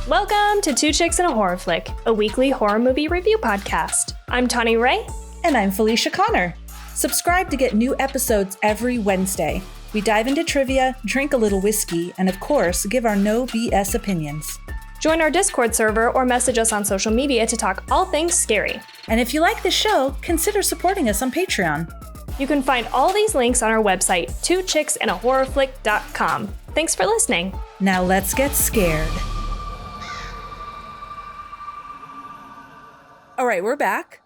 Welcome to Two Chicks and a Horror Flick, a weekly horror movie review podcast. I'm Tawny Ray. And I'm Felicia Connor. Subscribe to get new episodes every Wednesday. We dive into trivia, drink a little whiskey, and of course, give our no BS opinions. Join our Discord server or message us on social media to talk all things scary. And if you like the show, consider supporting us on Patreon. You can find all these links on our website, twochicksandahorrorflick.com. Thanks for listening. Now let's get scared. All right, we're back.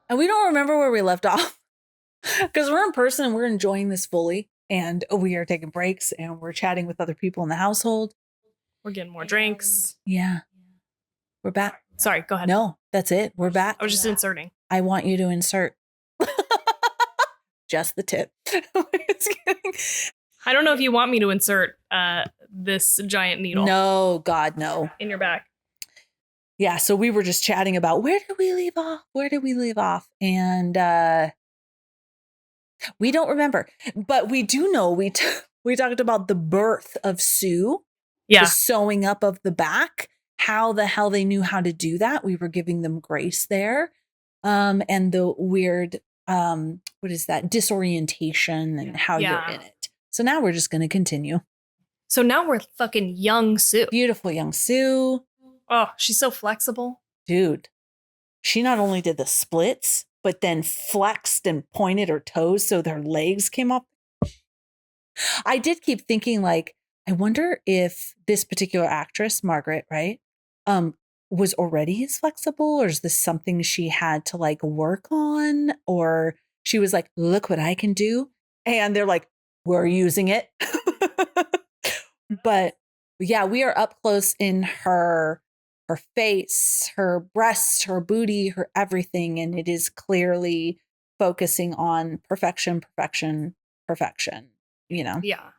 And we don't remember where we left off because we're in person and we're enjoying this fully. And we are taking breaks and we're chatting with other people in the household. We're getting more drinks. Yeah. We're back. Sorry, go ahead. No, that's it. We're back. I was just inserting. I want you to insert. Just the tip. Just kidding. I don't know if you want me to insert this giant needle. No, God, no. In your back. Yeah, so we were just chatting about where did we leave off? And we don't remember. But we do know we talked about the birth of Sue. Yeah. The sewing up of the back. How the hell they knew how to do that. We were giving them grace there. And the weird, what is that? Disorientation and how you're in it. So now we're just going to continue. So now we're fucking young Sue. Beautiful young Sue. Oh, she's so flexible. Dude, she not only did the splits, but then flexed and pointed her toes so their legs came up. I did keep thinking, like, I wonder if this particular actress, Margaret, right, was already as flexible, or is this something she had to like work on? Or she was like, look what I can do. And they're like, we're using it. But yeah, we are up close in her face, her breasts, her booty, her everything. And it is clearly focusing on perfection, you know? Yeah.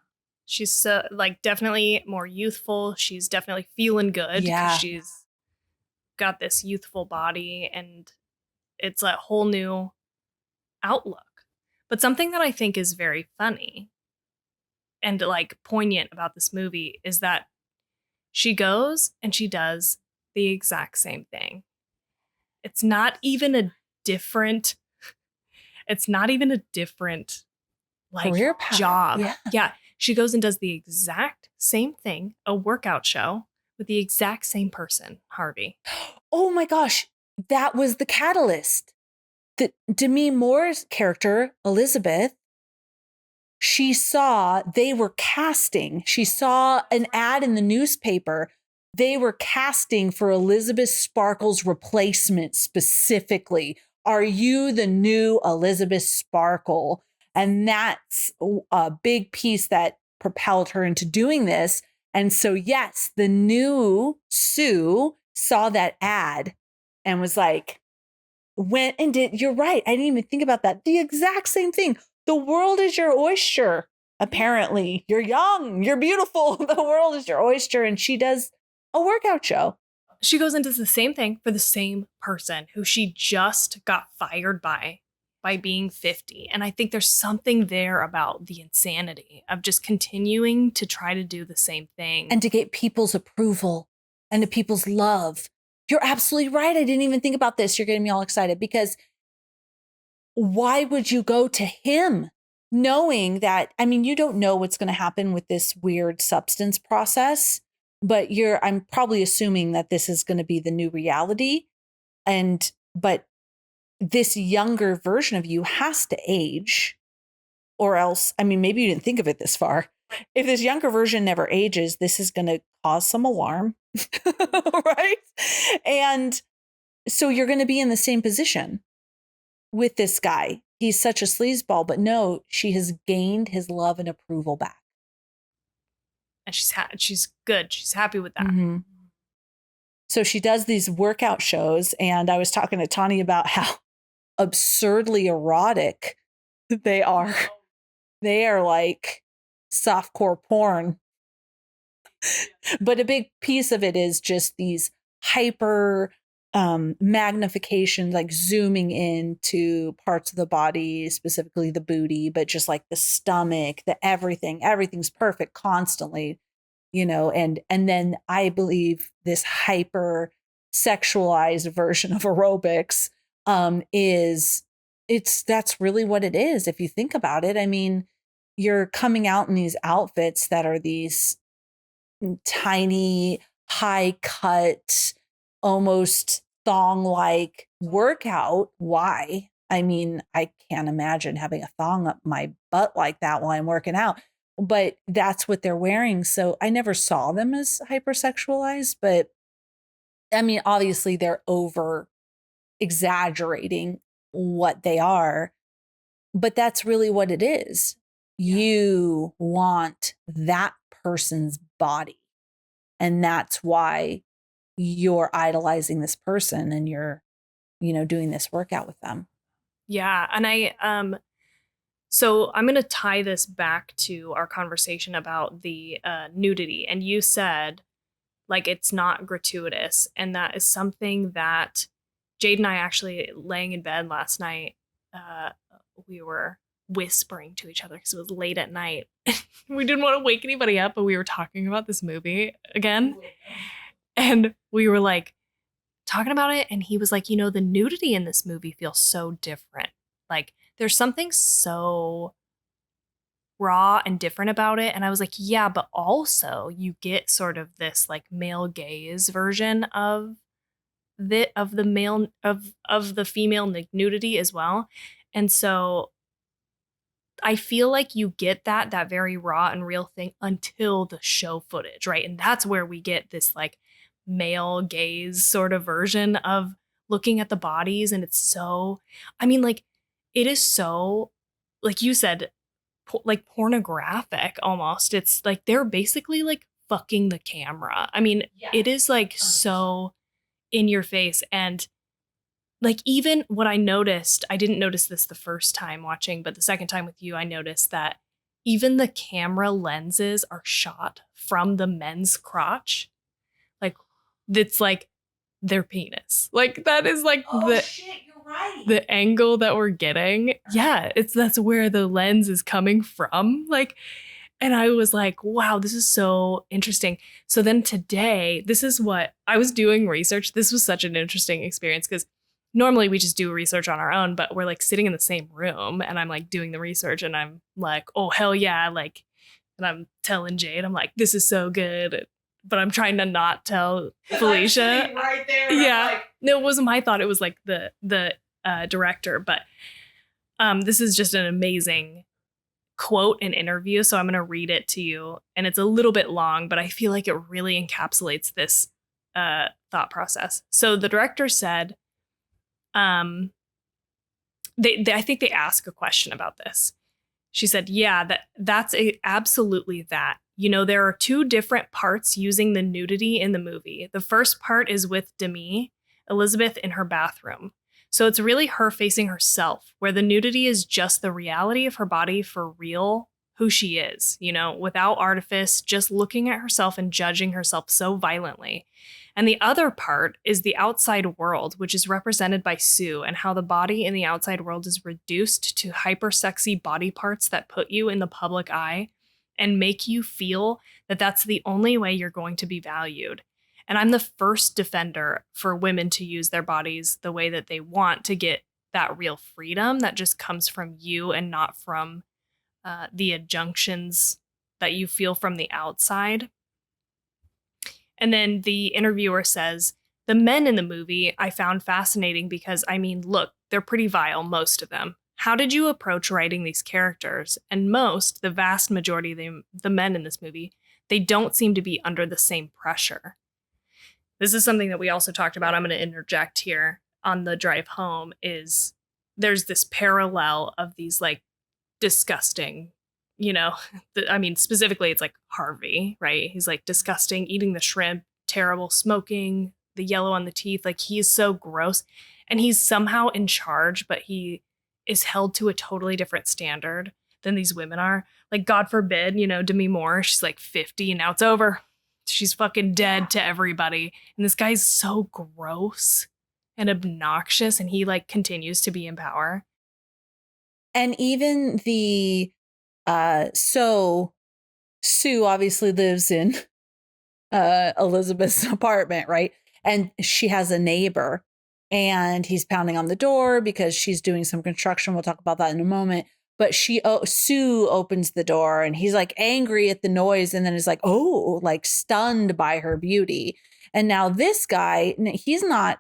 She's like definitely more youthful. She's definitely feeling good. Yeah. She's got this youthful body and it's a whole new outlook. But something that I think is very funny and like poignant about this movie is that she goes and she does the exact same thing. It's not even a different like career path. Job. Yeah. She goes and does the exact same thing, a workout show with the exact same person, Harvey. Oh my gosh, that was the catalyst. The Demi Moore's character, Elizabeth, she saw they were casting. She saw an ad in the newspaper. They were casting for Elizabeth Sparkle's replacement specifically. Are you the new Elizabeth Sparkle? And that's a big piece that propelled her into doing this. And so, yes, the new Sue saw that ad and was like, went and did, you're right. I didn't even think about that. The exact same thing. The world is your oyster. Apparently, you're young, you're beautiful. The world is your oyster. And she does a workout show. She goes and does the same thing for the same person who she just got fired by being 50. And I think there's something there about the insanity of just continuing to try to do the same thing. And to get people's approval and to people's love. You're absolutely right. I didn't even think about this. You're getting me all excited because why would you go to him knowing that, I mean, you don't know what's going to happen with this weird substance process, but I'm probably assuming that this is going to be the new reality. But this younger version of you has to age, or else, I mean, maybe you didn't think of it this far. If this younger version never ages, this is going to cause some alarm, right? And so you're going to be in the same position with this guy. He's such a sleazeball, but no, she has gained his love and approval back. And she's good. She's happy with that. Mm-hmm. So she does these workout shows, and I was talking to Tawny about how absurdly erotic they are. They are like softcore porn. But a big piece of it is just these hyper magnification, like zooming into parts of the body, specifically the booty, but just like the stomach, the everything's perfect constantly. and then I believe this hyper sexualized version of aerobics that's really what it is. If you think about it, I mean, you're coming out in these outfits that are these tiny, high cut, almost thong like workout. Why? I mean, I can't imagine having a thong up my butt like that while I'm working out, but that's what they're wearing. So I never saw them as hypersexualized, but I mean, obviously they're over exaggerating what they are, but that's really what it is. Yeah. You want that person's body. And that's why you're idolizing this person and you're, doing this workout with them. Yeah. And so I'm going to tie this back to our conversation about the nudity. And you said, like, it's not gratuitous. And that is something that Jade and I actually, laying in bed last night, we were whispering to each other because it was late at night. We didn't want to wake anybody up, but we were talking about this movie again. And we were like talking about it. And he was like, the nudity in this movie feels so different. Like, there's something so raw and different about it. And I was like, yeah, but also you get sort of this like male gaze version of the male of the female nudity as well. And so I feel like you get that very raw and real thing until the show footage, right? And that's where we get this like male gaze sort of version of looking at the bodies. And it's so, I mean, like, it is so, like you said, like pornographic almost. It's like they're basically like fucking the camera. I mean, yeah. It is like so in your face. And like, even what I noticed, I didn't notice this the first time watching, but the second time with you, I noticed that even the camera lenses are shot from the men's crotch. Like, it's like their penis. Like, that is like shit, you're right. The angle that we're getting. Yeah, that's where the lens is coming from. Like, and I was like, wow, this is so interesting. So then today, this is what I was doing research. This was such an interesting experience because normally we just do research on our own, but we're like sitting in the same room and I'm like doing the research and I'm like, oh, hell yeah. Like, and I'm telling Jade, I'm like, this is so good. But I'm trying to not tell Felicia. Right there. Yeah. Like, no, it wasn't my thought. It was like the director. But this is just an amazing quote and interview. So I'm going to read it to you. And it's a little bit long, but I feel like it really encapsulates this thought process. So the director said, I think they ask a question about this. She said, yeah, that's absolutely that. There are two different parts using the nudity in the movie. The first part is with Demi, Elizabeth, in her bathroom. So it's really her facing herself, where the nudity is just the reality of her body for real, who she is, without artifice, just looking at herself and judging herself so violently. And the other part is the outside world, which is represented by Sue, and how the body in the outside world is reduced to hyper sexy body parts that put you in the public eye and make you feel that that's the only way you're going to be valued. And I'm the first defender for women to use their bodies the way that they want to get that real freedom that just comes from you and not from the injunctions that you feel from the outside. And then the interviewer says, the men in the movie I found fascinating because, I mean, look, they're pretty vile, most of them. How did you approach writing these characters? And the vast majority of the men in this movie, they don't seem to be under the same pressure. This is something that we also talked about. I'm going to interject here on the drive home is there's this parallel of these like disgusting, specifically it's like Harvey, right? He's like disgusting, eating the shrimp, terrible, smoking, the yellow on the teeth. Like, he's so gross and he's somehow in charge, but he is held to a totally different standard than these women are. Like, God forbid, Demi Moore, she's like 50 and now it's over. She's fucking dead to everybody. And this guy's so gross and obnoxious and he like continues to be in power. And even so Sue obviously lives in Elizabeth's apartment, right? And she has a neighbor and he's pounding on the door because she's doing some construction. We'll talk about that in a moment. But Sue opens the door and he's like angry at the noise and then is like, oh, like stunned by her beauty. And now this guy, he's not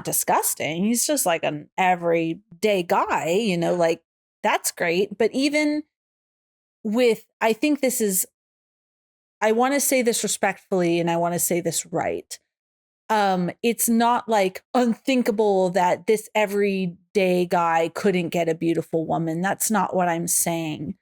disgusting. He's just like an everyday guy, like that's great. But even I think this is, I want to say this respectfully and I want to say this right. It's not like unthinkable that this everyday guy couldn't get a beautiful woman. That's not what I'm saying.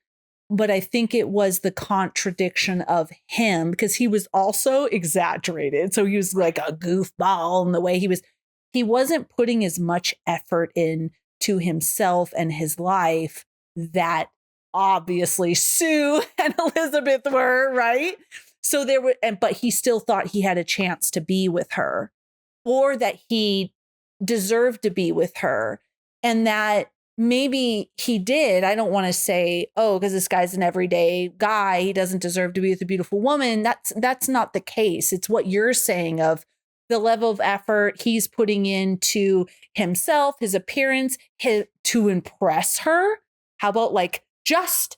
But I think it was the contradiction of him because he was also exaggerated. So he was like a goofball in the way he wasn't putting as much effort in to himself and his life that obviously Sue and Elizabeth were, right? So but he still thought he had a chance to be with her or that he deserved to be with her and that maybe he did. I don't want to say, oh, because this guy's an everyday guy, he doesn't deserve to be with a beautiful woman. That's not the case. It's what you're saying of the level of effort he's putting into himself, his appearance, to impress her. How about like just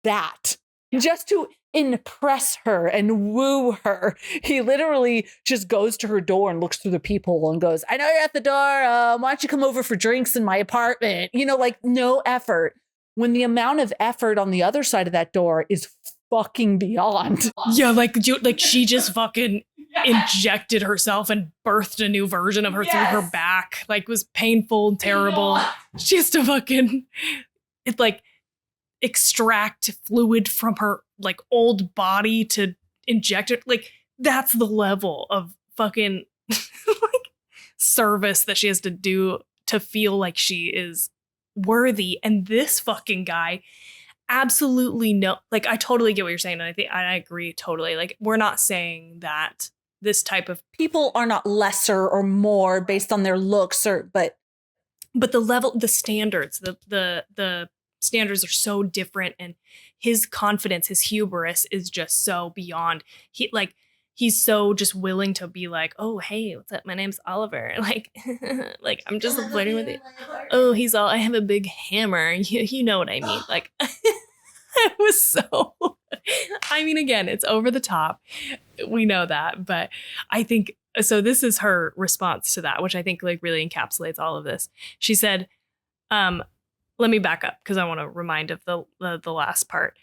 that? Just to impress her and woo her. He literally just goes to her door and looks through the peephole and goes, I know you're at the door. Why don't you come over for drinks in my apartment? Like no effort. When the amount of effort on the other side of that door is fucking beyond. Yeah, like she just fucking injected herself and birthed a new version of her through her back. Like was painful and terrible. She has to fucking extract fluid from her like old body to inject it. Like that's the level of fucking like service that she has to do to feel like she is worthy. And this fucking guy absolutely no, like I totally get what you're saying. And I agree totally. Like we're not saying that this type of people are not lesser or more based on their looks but the level, the standards, the standards are so different, and his confidence, his hubris is just so beyond. He's so just willing to be like, oh hey, what's up? My name's Oliver. Like, like I'm just flirting with you. Oh, he's all, I have a big hammer. You know what I mean? Like, it was so. I mean, again, it's over the top. We know that, but I think so. This is her response to that, which I think like really encapsulates all of this. She said, let me back up because I want to remind of the last part.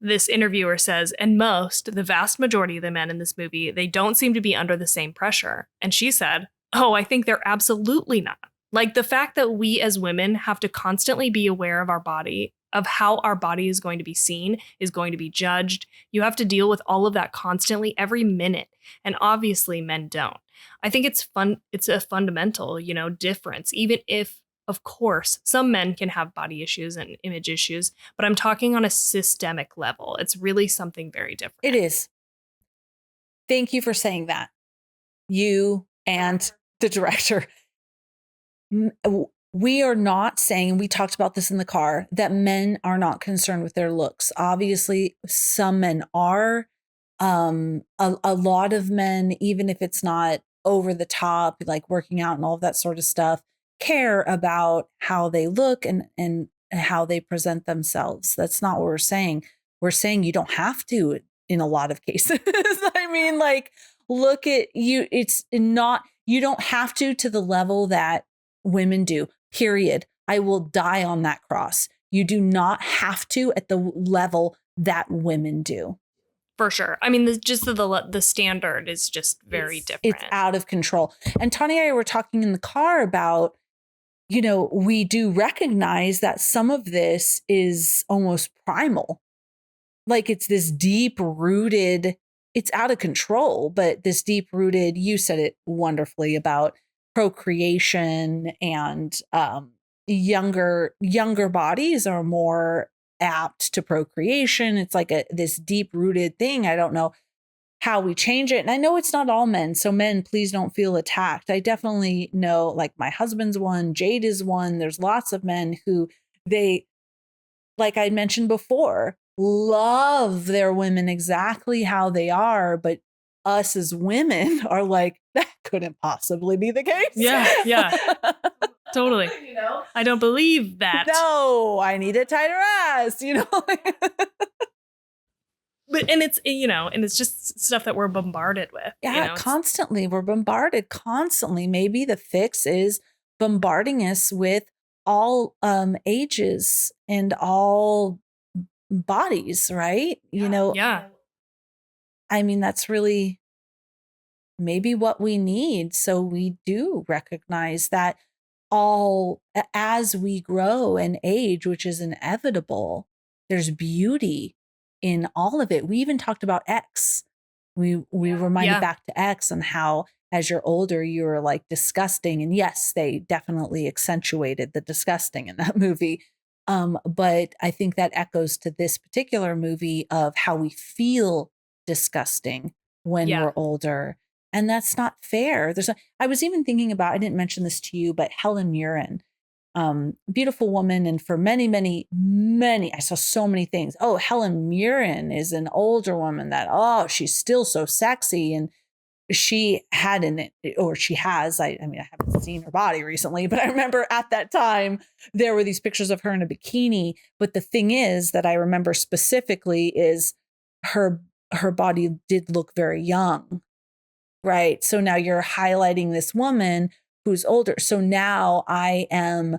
This interviewer says, and the vast majority of the men in this movie, they don't seem to be under the same pressure. And she said, oh, I think they're absolutely not. Like the fact that we as women have to constantly be aware of our body, of how our body is going to be seen, is going to be judged. You have to deal with all of that constantly every minute. And obviously men don't. I think it's fun. It's a fundamental, difference, even if, of course, some men can have body issues and image issues, but I'm talking on a systemic level. It's really something very different. It is. Thank you for saying that. You and the director. We are not saying, we talked about this in the car, that men are not concerned with their looks. Obviously, some men are. A lot of men, even if it's not over the top, like working out and all of that sort of stuff, care about how they look and how they present themselves. That's not what we're saying. We're saying you don't have to in a lot of cases. I mean, like, look at you. It's not, you don't have to the level that women do, period. I will die on that cross. You do not have to at the level that women do. For sure. I mean, the standard is just very different. It's out of control. And Tawny and I were talking in the car about, we do recognize that some of this is almost primal. Like it's this deep rooted, it's out of control, but this deep rooted, you said it wonderfully about procreation and younger bodies are more apt to procreation. It's like this deep rooted thing. I don't know how we change it. And I know it's not all men. So men, please don't feel attacked. I definitely know, like my husband's one, Jade is one. There's lots of men who like I mentioned before, love their women exactly how they are, but us as women are like, that couldn't possibly be the case. Yeah. Totally. I don't believe that. No, I need a tighter ass, But and it's just stuff that we're bombarded with. Yeah, constantly. We're bombarded constantly. Maybe the fix is bombarding us with all ages and all bodies, right? Yeah. I mean, that's really maybe what we need. So we do recognize that as we grow and age, which is inevitable, there's beauty in all of it. We even talked about X. We reminded back to X on how as you're older, you're like disgusting. And yes, they definitely accentuated the disgusting in that movie. But I think that echoes to this particular movie of how we feel disgusting when we're older. And that's not fair. I was even thinking about, I didn't mention this to you, but Helen Mirren, beautiful woman. And for many, many, many, I saw so many things. Oh, Helen Mirren is an older woman that, she's still so sexy. And she had she has, I mean, I haven't seen her body recently, but I remember at that time, there were these pictures of her in a bikini. But the thing is that I remember specifically is her body did look very young. Right. So now you're highlighting this woman who's older. So now I am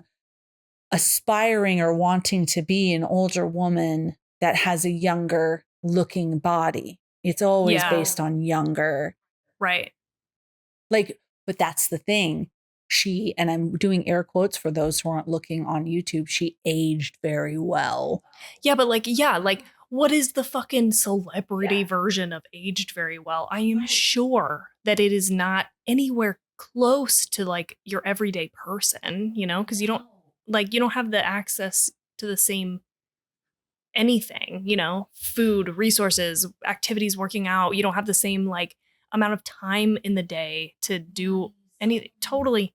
aspiring or wanting to be an older woman that has a younger looking body. It's always based on younger. Right. But that's the thing. And I'm doing air quotes for those who aren't looking on YouTube, she aged very well. Yeah, but what is the fucking celebrity version of aged very well? I am sure that it is not anywhere close to like your everyday person, because you don't have the access to the same anything, food, resources, activities, working out. You don't have the same like amount of time in the day to do anything. Totally.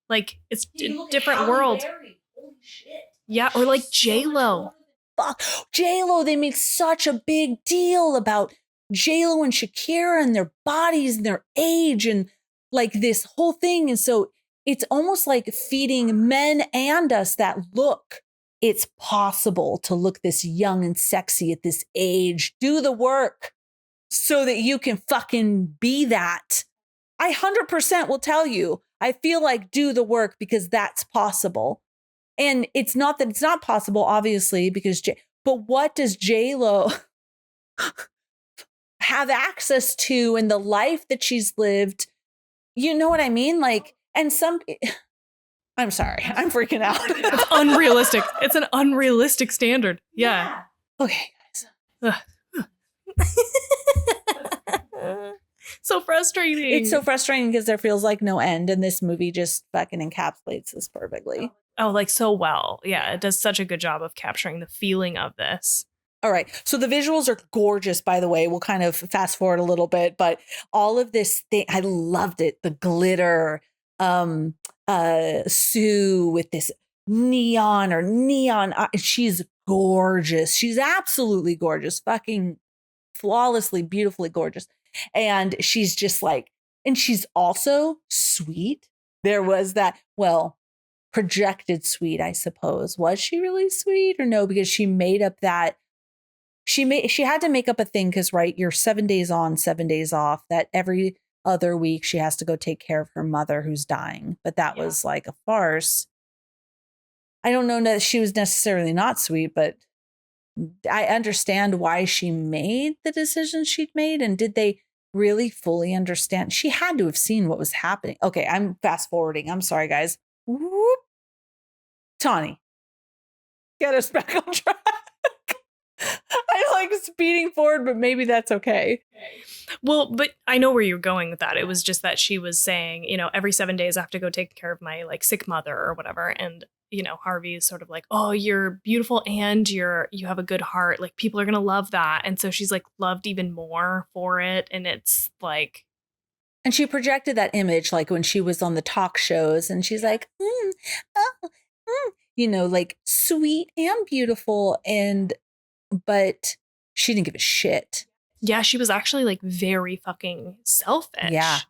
Like it's a different world. Holy shit. Yeah, or like J-Lo. Fuck J-Lo, they made such a big deal about J-Lo and Shakira and their bodies and their age and like this whole thing. And so it's almost like feeding men and us that look, it's possible to look this young and sexy at this age. Do the work so that you can fucking be that. I 100% will tell you, I feel like do the work because that's possible. And it's not that it's not possible, obviously, but what does J-Lo have access to in the life that she's lived? You know what I mean? I'm sorry, I'm freaking out. It's unrealistic. It's an unrealistic standard. Yeah. Okay, guys. So frustrating. It's so frustrating because there feels like no end. And this movie just fucking encapsulates this perfectly. Oh, like so well. Yeah, it does such a good job of capturing the feeling of this. All right. So the visuals are gorgeous, by the way. We'll kind of fast forward a little bit, but all of this thing, I loved it. The glitter, Sue with this neon. She's gorgeous. She's absolutely gorgeous. Fucking flawlessly, beautifully gorgeous. And she's just like, and she's also sweet. There was that, projected sweet, I suppose. Was she really sweet or no? Because she made up that she had to make up a thing because, right, you're 7 days on, 7 days off, that every other week she has to go take care of her mother who's dying. But that was like a farce. I don't know that she was necessarily not sweet, but I understand why she made the decisions she'd made. And did they really fully understand? She had to have seen what was happening. Okay, I'm fast forwarding. I'm sorry, guys. Whoop. Tawny, get us back on track. I like speeding forward, but maybe that's okay. Well, but I know where you're going with that. It was just that she was saying, every 7 days I have to go take care of my like sick mother or whatever. And, Harvey is sort of like, oh, you're beautiful and you have a good heart. Like people are going to love that. And so she's like loved even more for it. And it's like. And she projected that image like when she was on the talk shows and she's like, like sweet and beautiful. But she didn't give a shit. Yeah, she was actually like very fucking Yeah. selfish.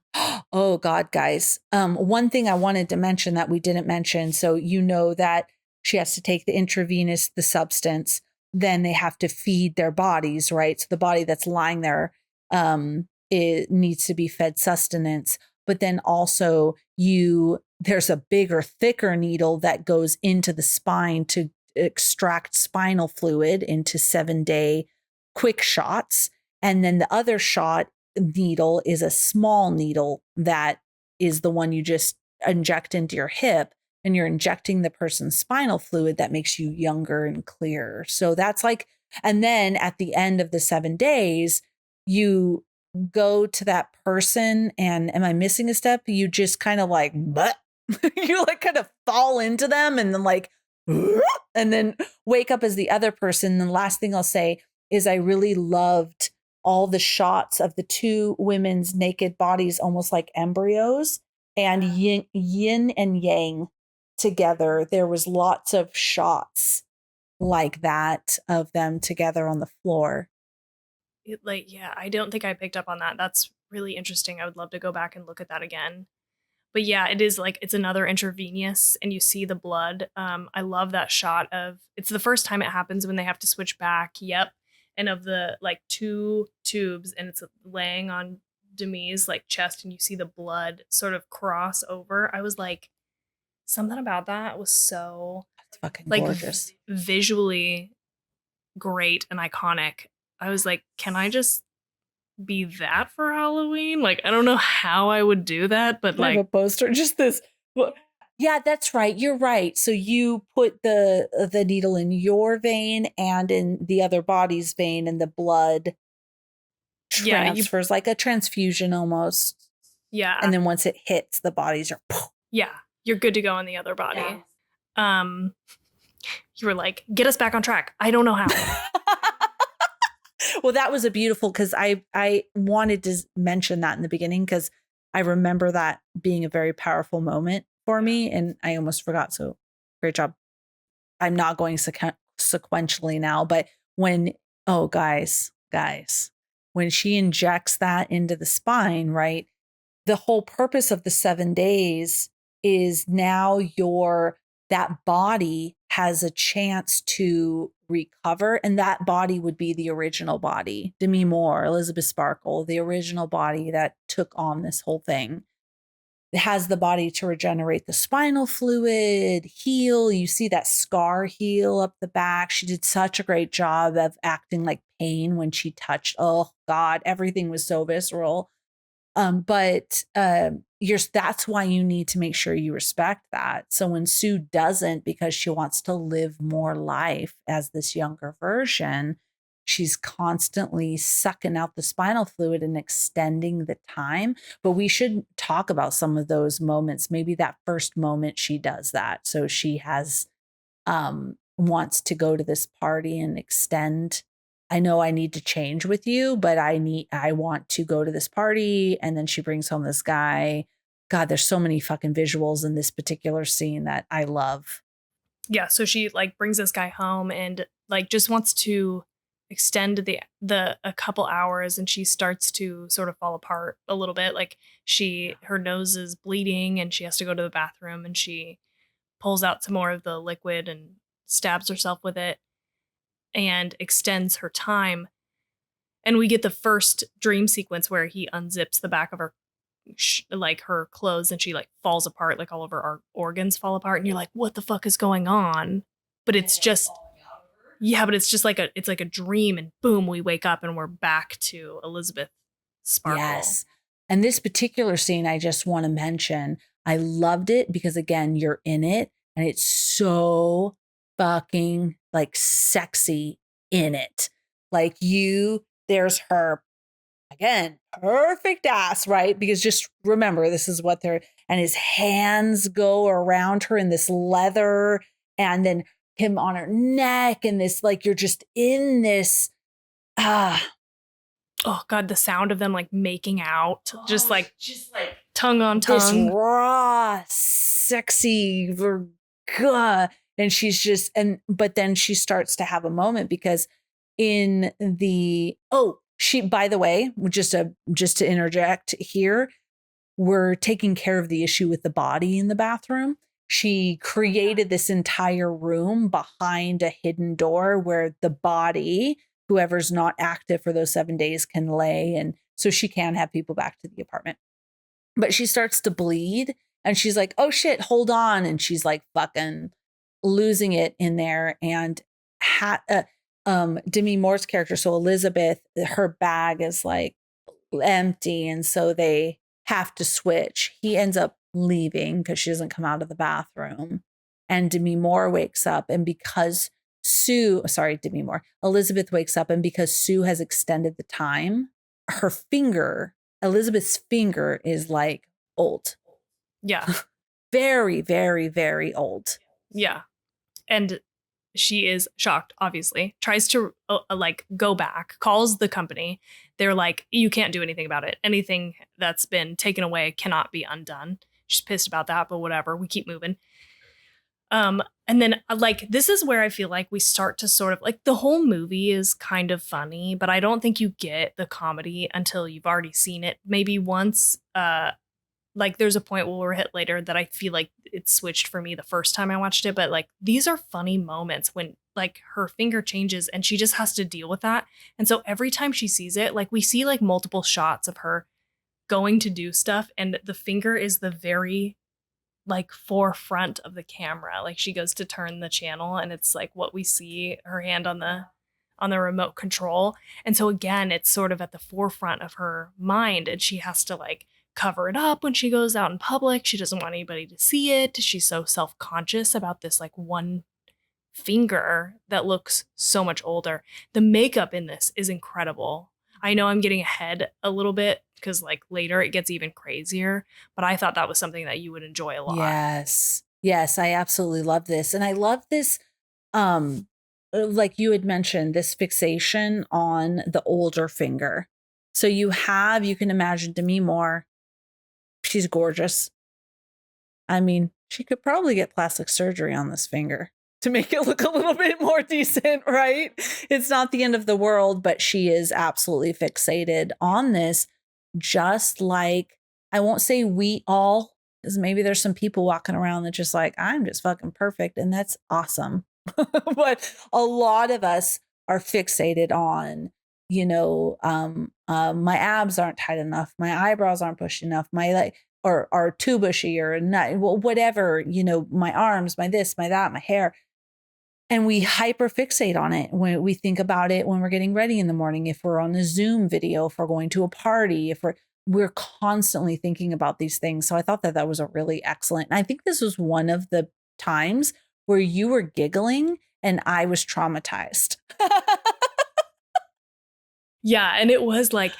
Oh God, guys. One thing I wanted to mention that we didn't mention. So you know that she has to take the intravenous, the substance, then they have to feed their bodies, right? So the body that's lying there, it needs to be fed sustenance. But then also there's a bigger, thicker needle that goes into the spine to extract spinal fluid into 7-day quick shots. And then the other shot needle is a small needle that is the one you just inject into your hip, and you're injecting the person's spinal fluid that makes you younger and clearer. So that's like, and then at the end of the 7 days, you go to that person and am I missing a step? You just kind of like, but you like kind of fall into them and then like, and then wake up as the other person. And the last thing I'll say is I really loved all the shots of the two women's naked bodies, almost like embryos, and yin and yang together. There was lots of shots like that of them together on the floor. Like, yeah, I don't think I picked up on that. That's really interesting. I would love to go back and look at that again. But yeah, it is like it's another intravenous and you see the blood. I love that shot of it's the first time it happens when they have to switch back. Yep. And of the like two tubes and it's laying on Demi's like chest and you see the blood sort of cross over. I was like, something about that was so It's fucking like gorgeous. visually great and iconic. I was like, can I just be that for Halloween? Like, I don't know how I would do that, but I have a like, poster, just this. Yeah, that's right. You're right. So you put the needle in your vein and in the other body's vein, and the blood yeah, you, transfers like a transfusion almost. yeah, And then once it hits, the bodies are. yeah, you're good to go on the other body. Yeah. Um, you were like, get us back on track. I don't know how. Well, that was a beautiful, because I wanted to mention that in the beginning because I remember that being a very powerful moment for me, and I almost forgot. So great job. I'm not going sequentially now, but when guys, when she injects that into the spine, right? The whole purpose of the 7 days is now that body has a chance to recover. And that body would be the original body, Demi Moore, Elizabeth Sparkle, the original body that took on this whole thing. It has the body to regenerate the spinal fluid, heal. You see that scar heal up the back. She did such a great job of acting like pain when she touched. Oh God, everything was so visceral. But that's why you need to make sure you respect that. So when Sue doesn't, because she wants to live more life as this younger version, she's constantly sucking out the spinal fluid and extending the time. But we should talk about some of those moments. Maybe that first moment she does that. So she has wants to go to this party and extend. I know I need to change with you, but I want to go to this party. And then she brings home this guy. God, there's so many fucking visuals in this particular scene that I love. Yeah, so she like brings this guy home and like just wants to extend the a couple hours and she starts to sort of fall apart a little bit. Like her nose is bleeding and she has to go to the bathroom and she pulls out some more of the liquid and stabs herself with it and extends her time. And we get the first dream sequence where he unzips the back of her like her clothes and she like falls apart, like all of her organs fall apart and you're like, what the fuck is going on? But it's just but it's just like it's like a dream and boom, we wake up and we're back to Elizabeth Sparkle. Yes. And this particular scene I just want to mention, I loved it because again, you're in it and it's so fucking like sexy in it. Like there's her, again, perfect ass, right? Because just remember, this is what and his hands go around her in this leather and then him on her neck and this, like, you're just in this, oh God, the sound of them like making out, just like tongue on tongue. This raw, sexy, and she's just, but then she starts to have a moment because in the, She, by the way, just to interject here, we're taking care of the issue with the body in the bathroom. She created this entire room behind a hidden door where the body, whoever's not active for those 7 days, can lay. And so she can have people back to the apartment. But she starts to bleed and she's like, oh shit, hold on. And she's like fucking losing it in there. And Demi Moore's character, so Elizabeth, her bag is like empty. And so they have to switch. He ends up leaving because she doesn't come out of the bathroom. And Demi Moore wakes up. And because Demi Moore, Elizabeth wakes up. And because Sue has extended the time, her finger, Elizabeth's finger is like old. Yeah. Very, very, very old. Yeah. And she is shocked, obviously, tries to like go back, calls the company. They're like, you can't do anything about it. Anything that's been taken away cannot be undone. She's pissed about that, but whatever. We keep moving. And then like, this is where I feel like we start to sort of like the whole movie is kind of funny, but I don't think you get the comedy until you've already seen it maybe once. Like there's a point where we're hit later that I feel like it switched for me the first time I watched it. But like these are funny moments when like her finger changes and she just has to deal with that. And so every time she sees it, like we see like multiple shots of her going to do stuff. And the finger is the very like forefront of the camera. Like she goes to turn the channel and it's like what we see, her hand on the remote control. And so again, it's sort of at the forefront of her mind and she has to like cover it up when she goes out in public. She doesn't want anybody to see it. She's so self-conscious about this like one finger that looks so much older. The makeup in this is incredible. I know I'm getting ahead a little bit because like later it gets even crazier, but I thought that was something that you would enjoy a lot. Yes. Yes, I absolutely love this. And I love this, like you had mentioned, this fixation on the older finger. So you can imagine Demi Moore. She's gorgeous. I mean, she could probably get plastic surgery on this finger to make it look a little bit more decent, right? It's not the end of the world, but she is absolutely fixated on this. Just like, I won't say we all, because maybe there's some people walking around that just like, I'm just fucking perfect. And that's awesome. But a lot of us are fixated on, my abs aren't tight enough. My eyebrows aren't bushy enough. My like, or are too bushy or not, whatever, my arms, my this, my that, my hair. And we hyper fixate on it when we think about it when we're getting ready in the morning, if we're on a Zoom video, if we're going to a party, if we're constantly thinking about these things. So I thought that was a really excellent. And I think this was one of the times where you were giggling and I was traumatized. Yeah. And it was like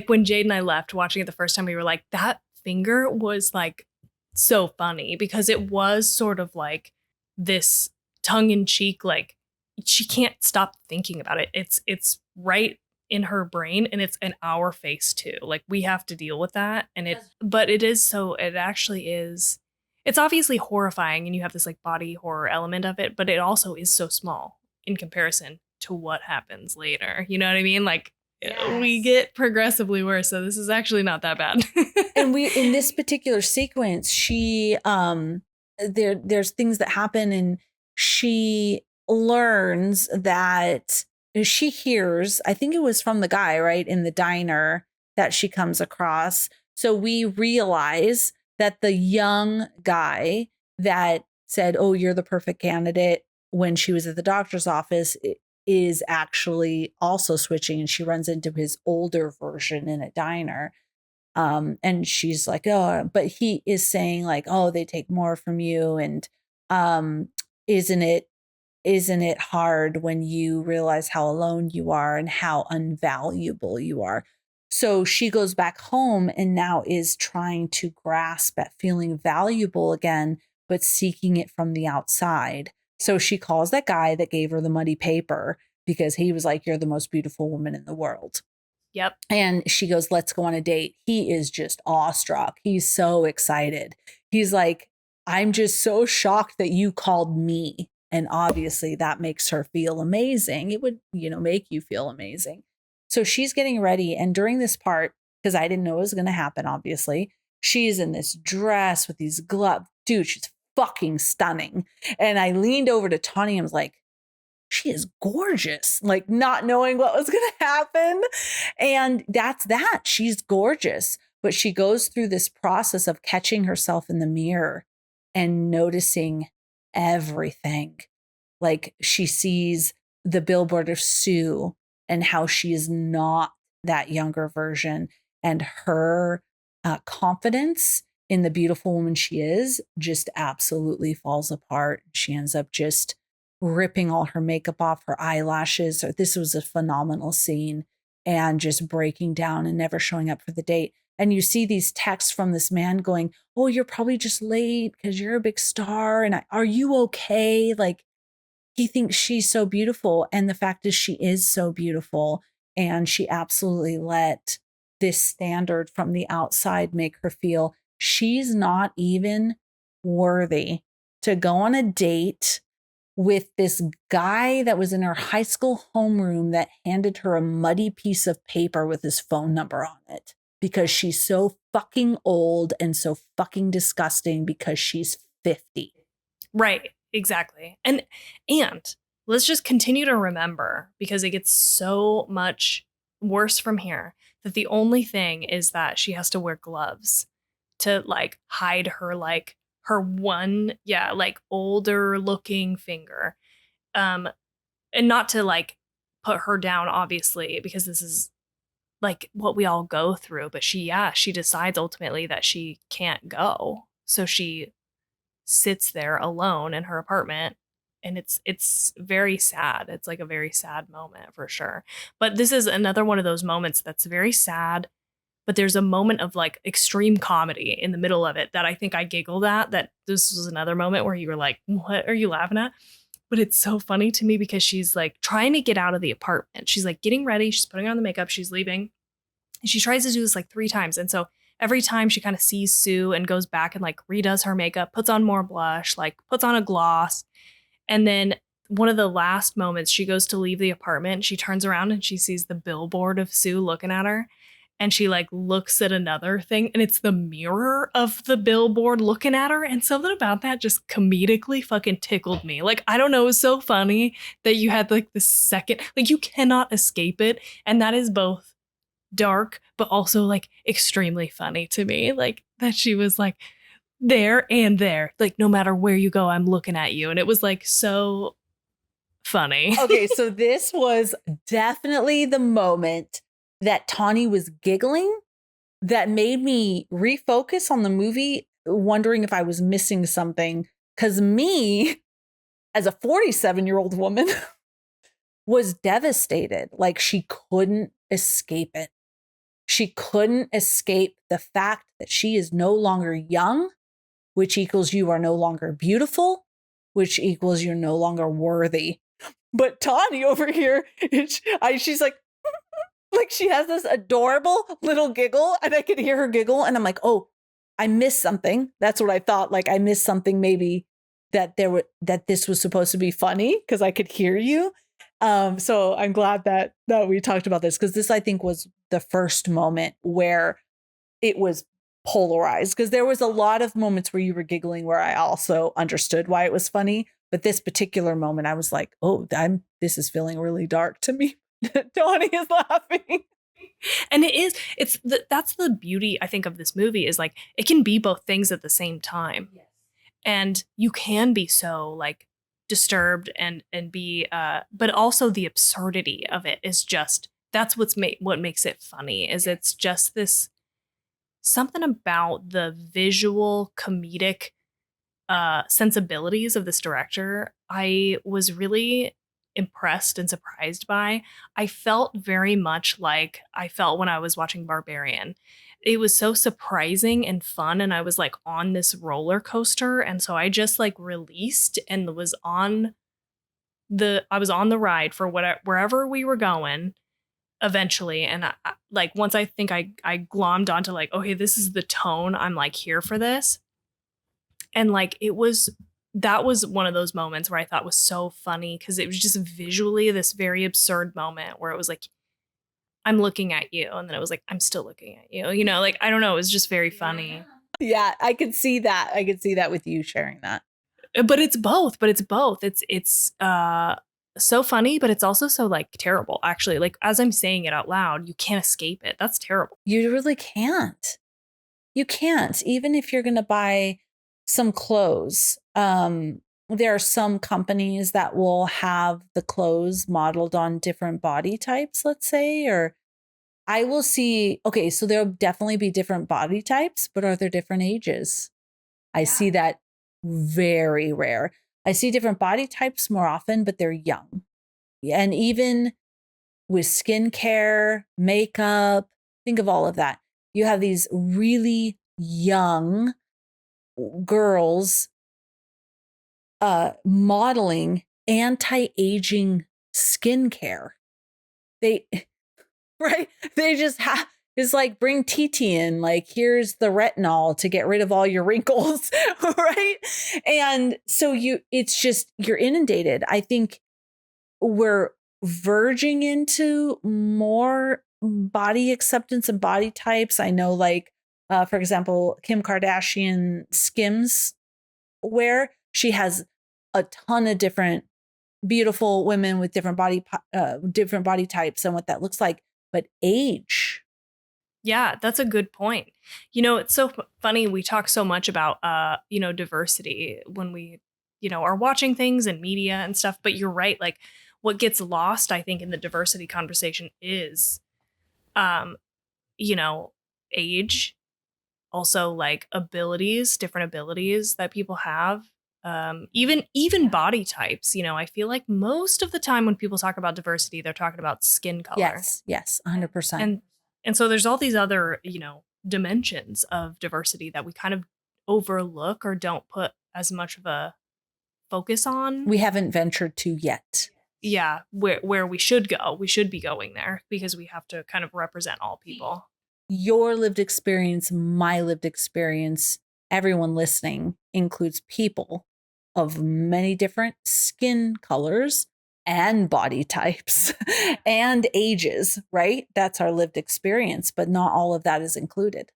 when Jade and I left watching it the first time, we were like, that finger was like so funny because it was sort of like this tongue in cheek, like she can't stop thinking about it. It's right in her brain and it's in our face too. Like we have to deal with that. And it actually is, it's obviously horrifying and you have this like body horror element of it, but it also is so small in comparison to what happens later. You know what I mean? Like we get progressively worse. So this is actually not that bad. And in this particular sequence, she, there's things that happen and she learns that she hears, I think it was from the guy, right, in the diner that she comes across. So we realize that the young guy that said, oh, you're the perfect candidate when she was at the doctor's office is actually also switching, and she runs into his older version in a diner. And she's like, oh, but he is saying like, oh, they take more from you. And isn't it hard when you realize how alone you are and how unvaluable you are? So she goes back home and now is trying to grasp at feeling valuable again, but seeking it from the outside. So she calls that guy that gave her the muddy paper because he was like, you're the most beautiful woman in the world. Yep. And she goes, let's go on a date. He is just awestruck. He's so excited. He's like, I'm just so shocked that you called me. And obviously that makes her feel amazing. It would, make you feel amazing. So she's getting ready. And during this part, because I didn't know it was going to happen, obviously, she's in this dress with these gloves. Dude, she's fucking stunning. And I leaned over to Tawny and was like, she is gorgeous, like not knowing what was going to happen. And that's that. She's gorgeous. But she goes through this process of catching herself in the mirror and noticing everything. Like she sees the billboard of Sue and how she is not that younger version. And her confidence in the beautiful woman she is just absolutely falls apart. She ends up just ripping all her makeup off, her eyelashes. This was a phenomenal scene, and just breaking down and never showing up for the date. And you see these texts from this man going, oh, you're probably just late because you're a big star. And are you okay? Like, he thinks she's so beautiful. And the fact is, she is so beautiful. And she absolutely let this standard from the outside make her feel she's not even worthy to go on a date with this guy that was in her high school homeroom that handed her a muddy piece of paper with his phone number on it because she's so fucking old and so fucking disgusting because she's 50. Right, exactly. And let's just continue to remember, because it gets so much worse from here, that the only thing is that she has to wear gloves to like hide her one, like older looking finger. And not to like put her down, obviously, because this is like what we all go through, but she decides ultimately that she can't go. So she sits there alone in her apartment, and it's very sad. It's like a very sad moment for sure. But this is another one of those moments that's very sad, but there's a moment of like extreme comedy in the middle of it that I think I giggled at. That this was another moment where you were like, what are you laughing at? But it's so funny to me because she's like trying to get out of the apartment. She's like getting ready, she's putting on the makeup, she's leaving. And she tries to do this like 3 times. And so every time she kind of sees Sue and goes back and like redoes her makeup, puts on more blush, like puts on a gloss. And then one of the last moments, she goes to leave the apartment. She turns around and she sees the billboard of Sue looking at her. And she like looks at another thing, and it's the mirror of the billboard looking at her. And something about that just comedically fucking tickled me. Like, I don't know, it was so funny that you had like the second, like you cannot escape it. And that is both dark, but also like extremely funny to me. Like that she was like there and there, like no matter where you go, I'm looking at you. And it was like so funny. Okay, so this was definitely the moment that Tawny was giggling that made me refocus on the movie, wondering if I was missing something. Because me, as a 47-year-old woman, was devastated. Like she couldn't escape it. She couldn't escape the fact that she is no longer young, which equals you are no longer beautiful, which equals you're no longer worthy. But Tawny over here, she's like she has this adorable little giggle, and I could hear her giggle, and I'm like, oh, I missed something. That's what I thought. Like I missed something, maybe that this was supposed to be funny because I could hear you. So I'm glad that we talked about this, because this, I think, was the first moment where it was polarized, because there was a lot of moments where you were giggling where I also understood why it was funny. But this particular moment, I was like, oh, this is feeling really dark to me. Tawny is laughing. And that's the beauty, I think, of this movie, is like it can be both things at the same time. Yes. And you can be so like disturbed and be but also the absurdity of it is just, that's what makes it funny, is it's just this something about the visual comedic sensibilities of this director I was really impressed and surprised by. I felt very much like I felt when I was watching Barbarian. It was so surprising and fun, and I was like on this roller coaster, and so I just like released and was on the ride for wherever we were going eventually. And like once I think I glommed onto like, okay, this is the tone, I'm like here for this. And like that was one of those moments where I thought was so funny, because it was just visually this very absurd moment where it was like, I'm looking at you. And then it was like, I'm still looking at you. You know, like, I don't know. It was just very funny. Yeah, I could see that. I could see that with you sharing that. But it's both. It's so funny, but it's also so like terrible. Actually, like as I'm saying it out loud, you can't escape it. That's terrible. You really can't. You can't. Even if you're going to buy some clothes, there are some companies that will have the clothes modeled on different body types, let's say, or I will see, okay, so there'll definitely be different body types, but are there different ages? I see that very rare. I see different body types more often, but they're young. And even with skincare, makeup, think of all of that. You have these really young girls modeling anti-aging skincare. They right? They just have it's like bring TT in, like here's the retinol to get rid of all your wrinkles, right? And so it's just you're inundated. I think we're verging into more body acceptance and body types. I know, like, for example, Kim Kardashian Skims wear. She has a ton of different beautiful women with different body types and what that looks like. But age, Yeah, that's a good point. You know, it's so funny. We talk so much about, diversity when we, are watching things and media and stuff. But you're right. Like, what gets lost, I think, in the diversity conversation is, um, you know, age, also like abilities, different abilities that people have. Even body types. I feel like most of the time when people talk about diversity, they're talking about skin color. yes, 100%. And so there's all these other, dimensions of diversity that we kind of overlook or don't put as much of a focus on. We haven't ventured to yet. Yeah, where we should go. We should be going there because we have to kind of represent all people. Your lived experience, my lived experience, everyone listening includes people of many different skin colors and body types and ages, right? That's our lived experience, but not all of that is included.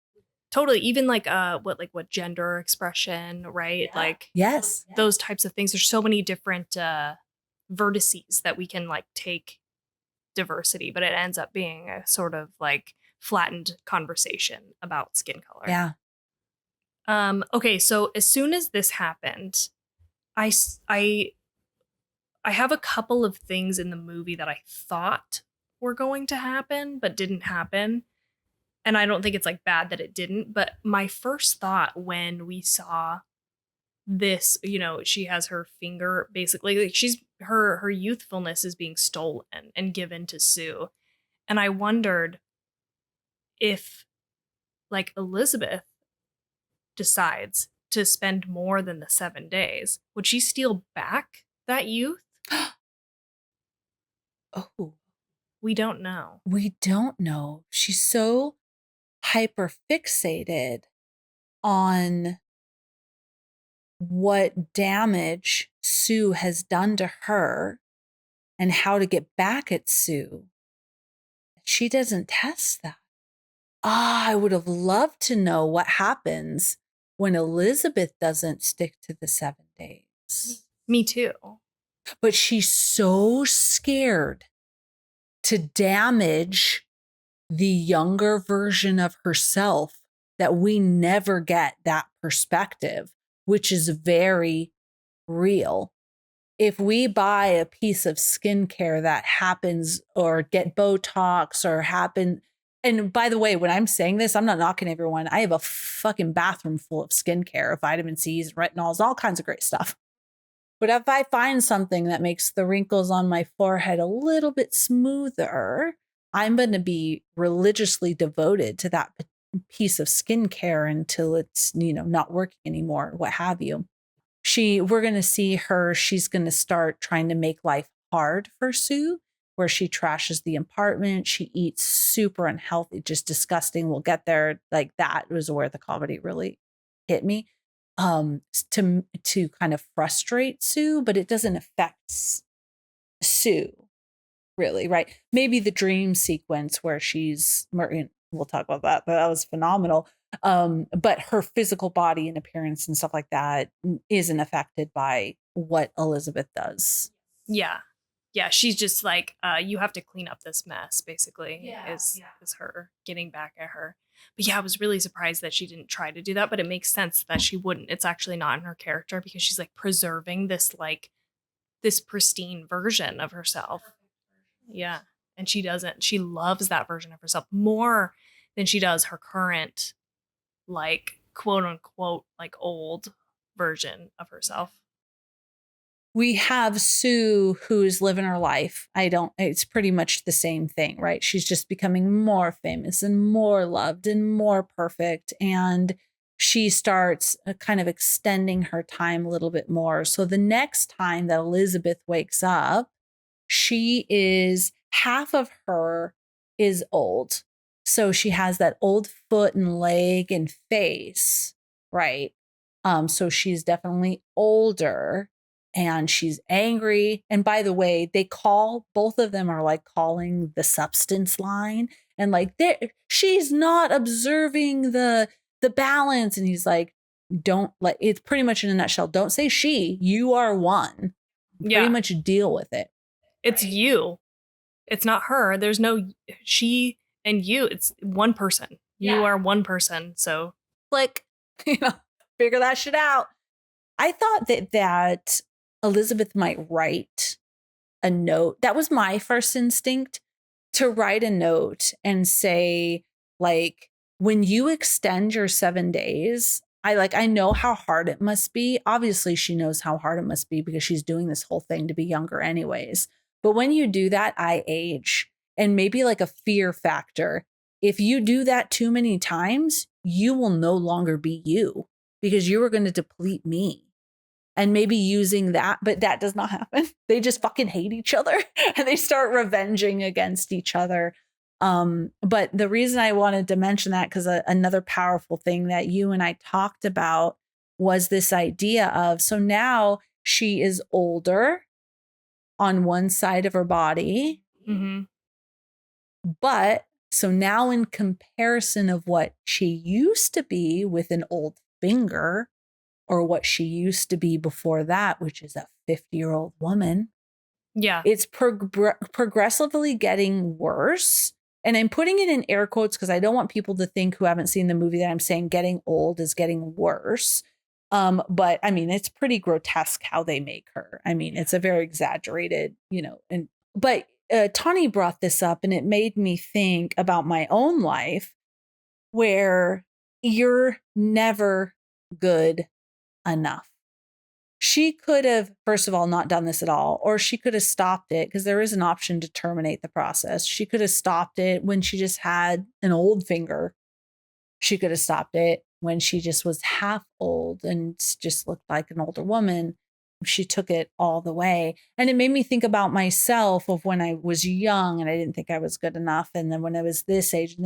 Totally. Even like what gender expression, right? Yeah. Like Yes. those types of things. There's so many different vertices that we can like take diversity, but it ends up being a sort of like flattened conversation about skin color. Yeah. Okay, so as soon as this happened, I have a couple of things in the movie that I thought were going to happen but didn't happen. And I don't think it's like bad that it didn't, but my first thought when we saw this, she has her finger basically like her youthfulness is being stolen and given to Sue. And I wondered if like Elizabeth decides to spend more than the 7 days, would she steal back that youth? Oh, We don't know. we don't know. She's so hyper fixated on what damage Sue has done to her and how to get back at Sue. She doesn't test that. I would have loved to know what happens when Elizabeth doesn't stick to the 7 days. Me too. But she's so scared to damage the younger version of herself that we never get that perspective, which is very real. If we buy a piece of skincare that happens or get Botox or happen, and by the way, when I'm saying this, I'm not knocking everyone. I have a fucking bathroom full of skincare, vitamin C's, retinols, all kinds of great stuff. But if I find something that makes the wrinkles on my forehead a little bit smoother, I'm going to be religiously devoted to that piece of skincare until it's, not working anymore, what have you. We're going to see her. She's going to start trying to make life hard for Sue, where she trashes the apartment. She eats super unhealthy, just disgusting. We'll get there. Like that was where the comedy really hit me. To kind of frustrate Sue, but it doesn't affect Sue. really, right? Maybe the dream sequence where we'll talk about that, but that was phenomenal. But her physical body and appearance and stuff like that isn't affected by what Elizabeth does. Yeah. Yeah, she's just like, you have to clean up this mess, basically, is her getting back at her. But yeah, I was really surprised that she didn't try to do that, but it makes sense that she wouldn't. It's actually not in her character because she's like preserving this pristine version of herself. Yeah. And she doesn't. She loves that version of herself more than she does her current, like, quote unquote, like old version of herself. We have Sue who's living her life. It's pretty much the same thing, right? She's just becoming more famous and more loved and more perfect. And she starts kind of extending her time a little bit more. So the next time that Elizabeth wakes up, half of her is old. So she has that old foot and leg and face, right? So she's definitely older and she's angry. And by the way, both of them are like calling the substance line and like she's not observing the balance. And he's like, don't like, it's pretty much in a nutshell. Don't say she, you are one. Yeah. Pretty much deal with it. It's you. It's not her. There's no she and you. It's one person. You are one person. So click, figure that shit out. I thought that Elizabeth might write a note. That was my first instinct, to write a note and say, like, when you extend your 7 days, I know how hard it must be. Obviously, she knows how hard it must be because she's doing this whole thing to be younger anyways. But when you do that, I age. And maybe like a fear factor. If you do that too many times, you will no longer be you because you are going to deplete me. And maybe using that, but that does not happen. They just fucking hate each other and they start revenging against each other. But the reason I wanted to mention that, because another powerful thing that you and I talked about was this idea of, so now she is older on one side of her body. Mm-hmm. But so now in comparison of what she used to be with an old finger, or what she used to be before that, which is a 50-year-old woman. Yeah. It's progressively getting worse. And I'm putting it in air quotes because I don't want people to think who haven't seen the movie that I'm saying getting old is getting worse. But I mean, it's pretty grotesque how they make her. I mean, it's a very exaggerated, but Tawny brought this up and it made me think about my own life where you're never good enough. She could have, first of all, not done this at all, or she could have stopped it because there is an option to terminate the process. She could have stopped it when she just had an old finger. She could have stopped it when she just was half old and just looked like an older woman. She took it all the way. And it made me think about myself of when I was young and I didn't think I was good enough. And then when I was this age,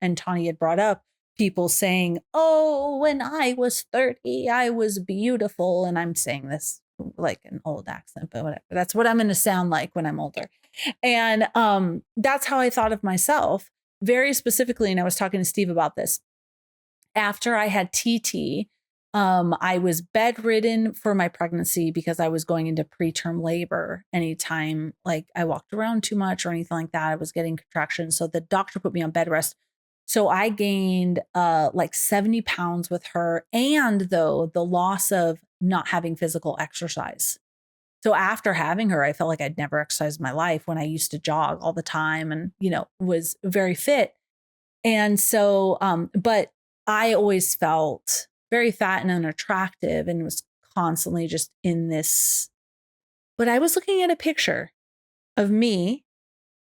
and Tawny had brought up people saying, oh, when I was 30, I was beautiful. And I'm saying this like an old accent, but whatever. That's what I'm going to sound like when I'm older. And that's how I thought of myself very specifically. And I was talking to Steve about this. After I had TT, I was bedridden for my pregnancy because I was going into preterm labor. Anytime like I walked around too much or anything like that, I was getting contractions. So the doctor put me on bed rest. So I gained like 70 pounds with her, and though the loss of not having physical exercise. So after having her, I felt like I'd never exercised in my life when I used to jog all the time and, was very fit. And so, but I always felt very fat and unattractive and was constantly just in this. But I was looking at a picture of me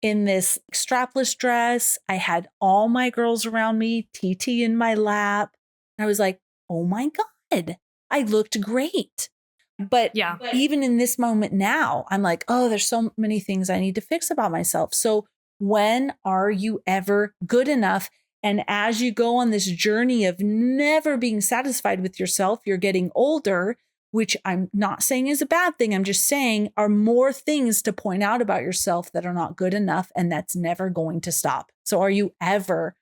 in this strapless dress. I had all my girls around me, TT in my lap. I was like, oh my God, I looked great. But yeah, even in this moment now, I'm like, oh, there's so many things I need to fix about myself. So when are you ever good enough? And as you go on this journey of never being satisfied with yourself, you're getting older. which I'm not saying is a bad thing. I'm just saying are more things to point out about yourself that are not good enough. And that's never going to stop. So are you ever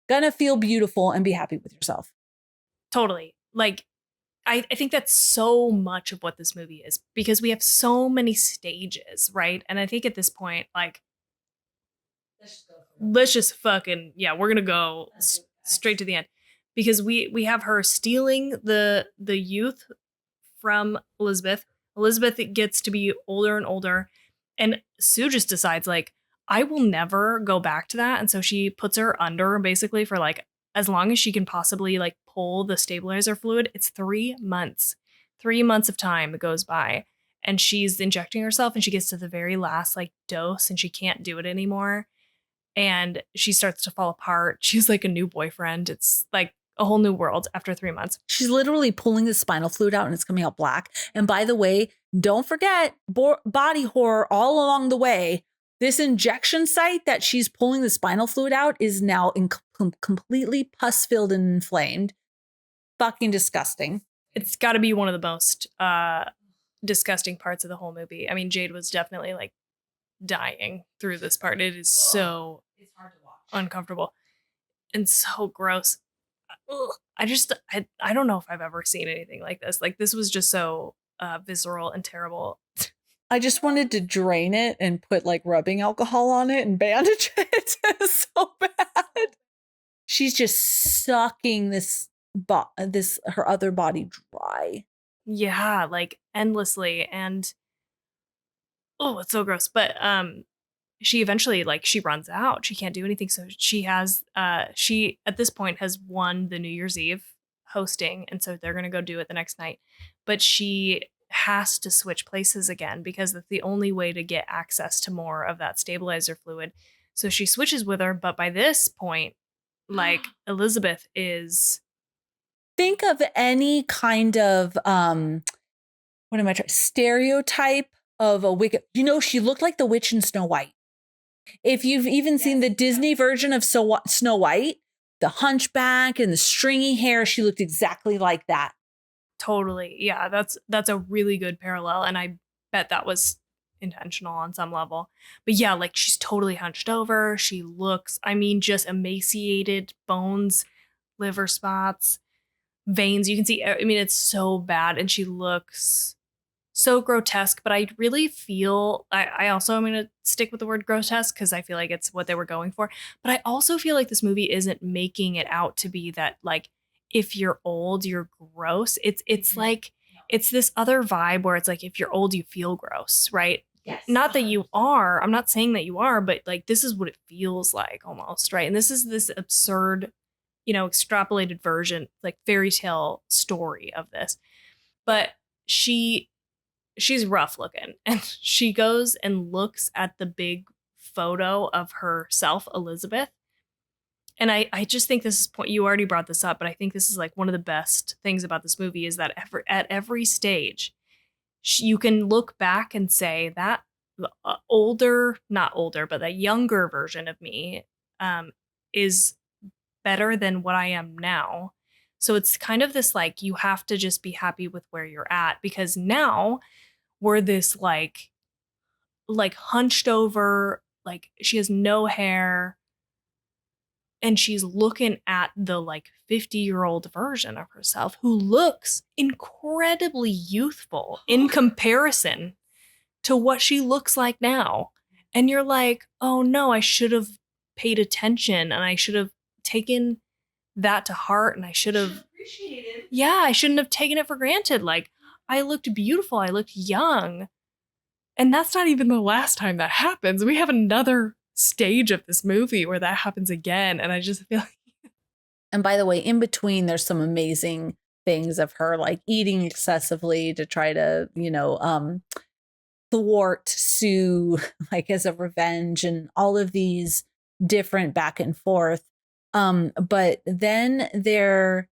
going to feel beautiful and be happy with yourself? Totally. Like, I think that's so much of what this movie is because we have so many stages, right? And I think at this point, like, let's just fucking, yeah, we're going to go straight to the end because we have her stealing the youth from Elizabeth. Elizabeth gets to be older and older. And Sue just decides, like, I will never go back to that. And so she puts her under basically for like as long as she can possibly like pull the stabilizer fluid. It's 3 months. 3 months of time goes by. And she's injecting herself and she gets to the very last like dose and she can't do it anymore. And she starts to fall apart. She's like a new boyfriend. It's like a whole new world after 3 months. She's literally pulling the spinal fluid out and it's coming out black. And by the way, don't forget body horror all along the way. This injection site that she's pulling the spinal fluid out is now completely pus-filled and inflamed. Fucking disgusting. It's got to be one of the most disgusting parts of the whole movie. I mean, Jade was definitely like dying through this part. It is so it's hard to watch. Uncomfortable and so gross. Ugh. I don't know if I've ever seen anything like this. Like this was just so visceral and terrible. I just wanted to drain it and put like rubbing alcohol on it and bandage it. It's so bad. She's just sucking this her other body dry. Yeah, like endlessly. And oh, it's so gross. But she eventually like she runs out. She can't do anything. So she has she at this point has won the New Year's Eve hosting. And so they're gonna go do it the next night. But she has to switch places again because that's the only way to get access to more of that stabilizer fluid. So she switches with her, but by this point, like Elizabeth is think of any kind of what am I trying stereotype of a wicked, you know, she looked like the witch in Snow White. If you've even seen the Disney version of Snow White, the hunchback and the stringy hair, she looked exactly like that. Totally. Yeah, that's a really good parallel. And I bet that was intentional on some level. But yeah, like she's totally hunched over. She looks, I mean, just emaciated, bones, liver spots, veins. You can see, I mean, it's so bad. And she looks so grotesque. But I really feel, I also am going to stick with the word grotesque because I feel like it's what they were going for. But I also feel like this movie isn't making it out to be that like, if you're old, you're gross. It's like, it's this other vibe where it's like, if you're old, you feel gross, right? Yes. Not that you are. I'm not saying that you are, but like, this is what it feels like almost, right? And this is this absurd, you know, extrapolated version, like fairy tale story of this. But she's rough looking and she goes and looks at the big photo of herself, Elizabeth. And I just think this is you already brought this up, but I think this is like one of the best things about this movie is that at every stage, you can look back and say that not older, but that younger version of me is better than what I am now. So it's kind of this like you have to just be happy with where you're at because now we're this like hunched over, like she has no hair. And she's looking at the like 50-year-old version of herself who looks incredibly youthful in comparison to what she looks like now. And you're like, oh no, I should have paid attention and I should have taken that to heart and I should have appreciated. Yeah, I shouldn't have taken it for granted. Like I looked beautiful, I looked young. And that's not even the last time that happens. We have another stage of this movie where that happens again. And I just feel like. And by the way, in between, there's some amazing things of her like eating excessively to try to, you know, thwart Sue, like as a revenge and all of these different back and forth. But then there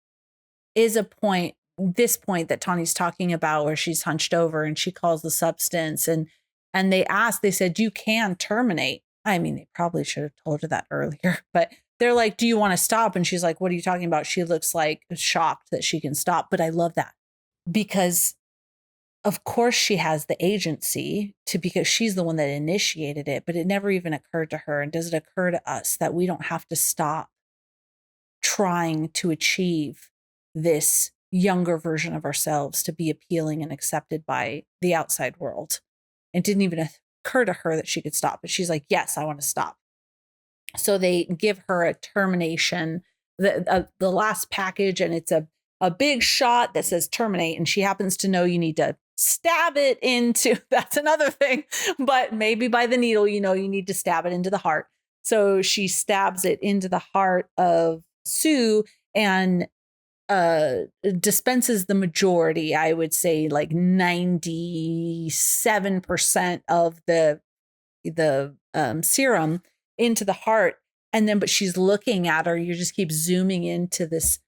is a point, this point that Tawny's talking about where she's hunched over and she calls the substance and they said, you can terminate. I mean, they probably should have told her that earlier, but they're like, do you want to stop? And she's like, what are you talking about? She looks like shocked that she can stop. But I love that because of course she has the agency because she's the one that initiated it, but it never even occurred to her. And does it occur to us that we don't have to stop trying to achieve this younger version of ourselves to be appealing and accepted by the outside world? It didn't even occur to her that she could stop, but she's like, yes, I want to stop. So they give her a termination, the last package, and it's a big shot that says terminate. And she happens to know you need to stab it into, that's another thing, but maybe by the needle, you need to stab it into the heart. So she stabs it into the heart of Sue and dispenses the majority, I would say like 97% of the serum into the heart. And then, but she's looking at her, you just keep zooming into this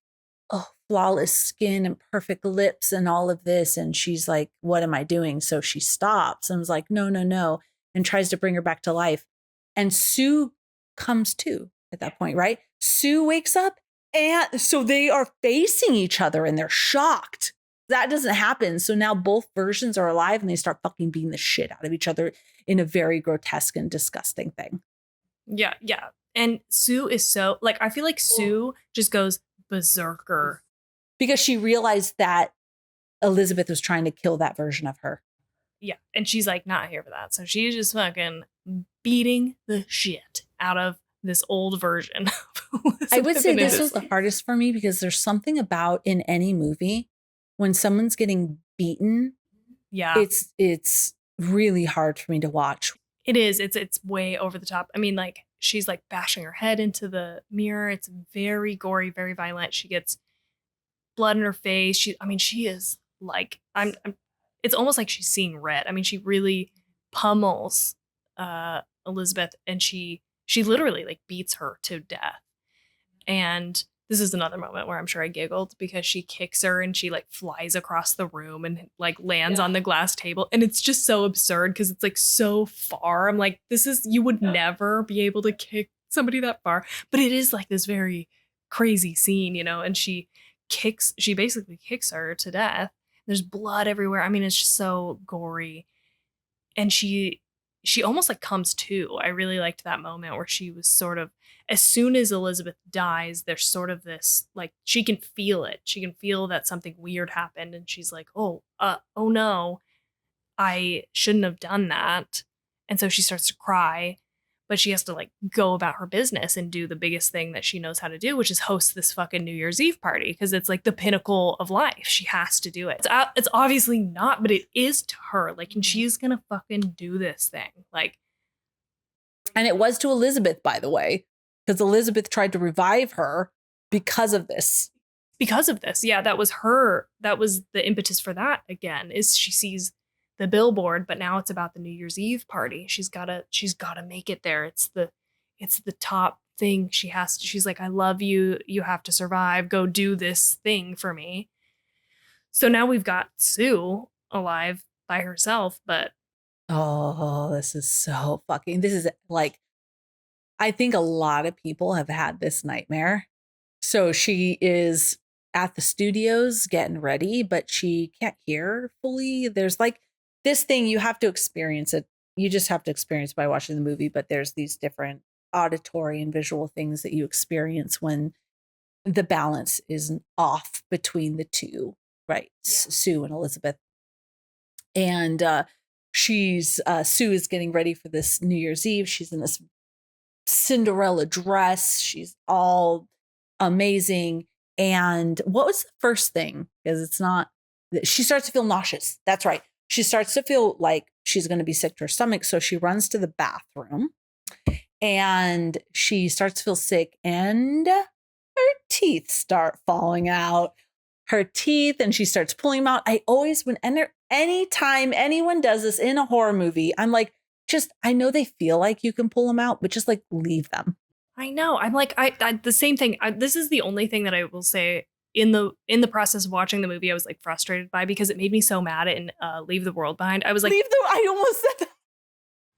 flawless skin and perfect lips and all of this. And she's like, what am I doing? So she stops and was like, no, and tries to bring her back to life. And Sue comes to at that point, right? Sue wakes up, and so they are facing each other and they're shocked. That doesn't happen. So now both versions are alive and they start fucking beating the shit out of each other in a very grotesque and disgusting thing. Yeah. And Sue is so, like, I feel like Sue just goes berserker. Because she realized that Elizabeth was trying to kill that version of her. Yeah. And she's like, not here for that. So she's just fucking beating the shit out of this old version. I would say this was the hardest for me because there's something about in any movie when someone's getting beaten. Yeah. It's really hard for me to watch. It is. It's way over the top. I mean, like, she's like bashing her head into the mirror. It's very gory, very violent. She gets blood in her face. She is like, it's almost like she's seeing red. I mean, she really pummels Elizabeth, and she literally like beats her to death. And this is another moment where I'm sure I giggled because she kicks her and she like flies across the room and like lands on the glass table. And it's just so absurd because it's like so far. I'm like, you would never be able to kick somebody that far. But it is like this very crazy scene, and she basically kicks her to death. There's blood everywhere. I mean, it's just so gory. And she almost like comes to. I really liked that moment where she was sort of, as soon as Elizabeth dies, there's sort of this, like, she can feel it. She can feel that something weird happened. And she's like, oh no, I shouldn't have done that. And so she starts to cry, but she has to like go about her business and do the biggest thing that she knows how to do, which is host this fucking New Year's Eve party. Because it's like the pinnacle of life. She has to do it. It's obviously not, but it is to her. Like, and she's going to fucking do this thing. Like, and it was to Elizabeth, by the way, because Elizabeth tried to revive her because of this. Yeah, that was her. That was the impetus for that again, is she sees the billboard, but now it's about the New Year's Eve party. She's gotta make it there. It's the top thing she has to. She's like, I love you. You have to survive. Go do this thing for me. So now we've got Sue alive by herself, but this is so fucking. This is like, I think a lot of people have had this nightmare. So she is at the studios getting ready, but she can't hear fully. There's like this thing, you have to experience it. You just have to experience by watching the movie, but there's these different auditory and visual things that you experience when the balance is off between the two, right? Yeah. Sue and Elizabeth. And Sue is getting ready for this New Year's Eve. She's in this Cinderella dress. She's all amazing. And what was the first thing? Because she starts to feel nauseous. That's right. She starts to feel like she's going to be sick to her stomach. So she runs to the bathroom and she starts to feel sick and her teeth start falling out. And she starts pulling them out. Anytime anyone does this in a horror movie, I'm like, I know they feel like you can pull them out, but just like leave them. I know. I'm like, I the same thing. This is the only thing that I will say in the process of watching the movie, I was like frustrated by, because it made me so mad in Leave the World Behind. I was like, I almost said that.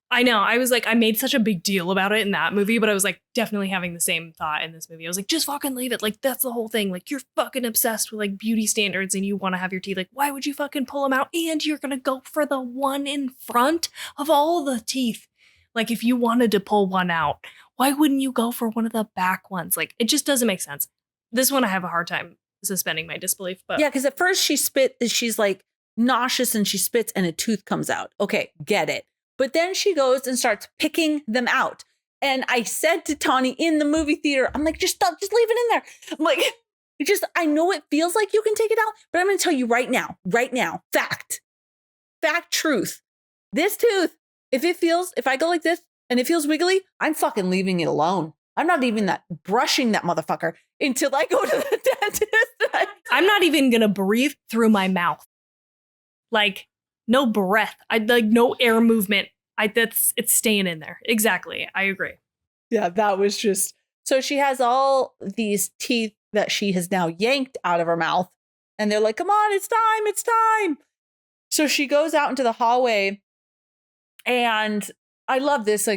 I know. I was like, I made such a big deal about it in that movie, but I was like, definitely having the same thought in this movie. I was like, just fucking leave it. Like, that's the whole thing. Like, you're fucking obsessed with like beauty standards and you want to have your teeth. Like, why would you fucking pull them out? And you're going to go for the one in front of all the teeth. Like, if you wanted to pull one out, why wouldn't you go for one of the back ones? Like, it just doesn't make sense. This one, I have a hard time suspending my disbelief. But yeah, because at first she's like nauseous and she spits and a tooth comes out. Okay, get it. But then she goes and starts picking them out. And I said to Tawny in the movie theater, I'm like, just stop, just leave it in there. I'm like, I know it feels like you can take it out, but I'm going to tell you right now, fact, truth. This tooth, if I go like this and it feels wiggly, I'm fucking leaving it alone. I'm not even brushing that motherfucker until I go to the dentist. I'm not even going to breathe through my mouth. Like, no breath. I like no air movement. It's staying in there. Exactly. I agree. Yeah, that was just so she has all these teeth that she has now yanked out of her mouth. And they're like, come on, it's time. So she goes out into the hallway. And I love this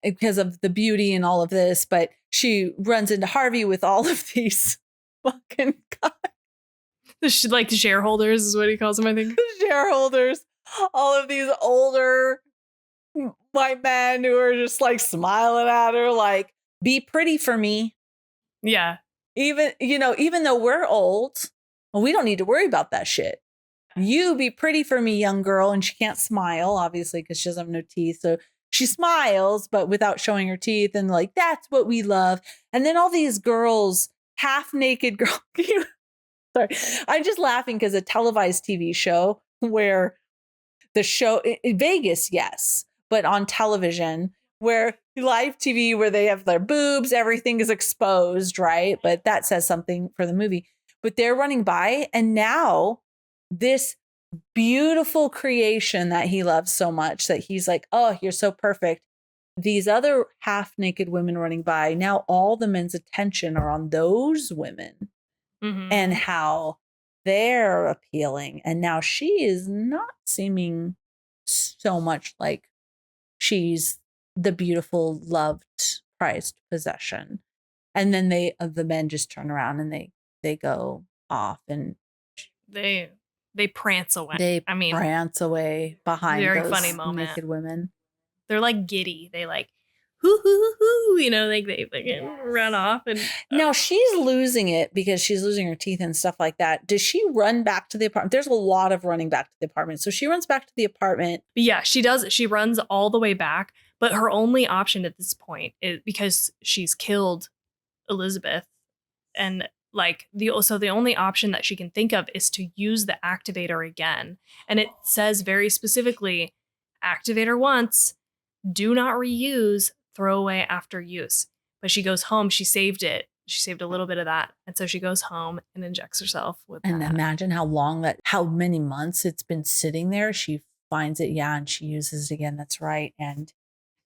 because of the beauty and all of this. But she runs into Harvey with all of these fucking guys. Like shareholders is what he calls them, I think. Shareholders. All of these older white men who are just like smiling at her, like, be pretty for me. Yeah. Even though we're old, well, we don't need to worry about that shit. You be pretty for me, young girl. And she can't smile, obviously, because she doesn't have no teeth. So she smiles, but without showing her teeth. And like, that's what we love. And then all these girls, half naked girls. Sorry. I'm just laughing because a televised TV show where the show in Vegas, yes, but on television where live TV, where they have their boobs, everything is exposed, right? But that says something for the movie. But they're running by, and now this beautiful creation that he loves so much that he's like, oh, you're so perfect. These other half naked women running by, now all the men's attention are on those women. Mm-hmm. And how they're appealing. And now she is not seeming so much like she's the beautiful, loved, prized possession. And then the men just turn around and they go off and they prance away. They mean, prance away behind very those funny moment. naked women. They're like giddy. They like hoo hoo hoo, like they run off. And now she's losing it because she's losing her teeth and stuff like that. Does she run back to the apartment? There's a lot of running back to the apartment. So she runs back to the apartment. Yeah, she does. She runs all the way back. But her only option at this point is because she's killed Elizabeth, and like the only option that she can think of is to use the activator again. And it says very specifically, activator once, do not reuse, throw away after use. But she goes home, she saved it. She saved a little bit of that. And so she goes home and injects herself with and that. Imagine how many months it's been sitting there. She finds it, yeah, and she uses it again. That's right. And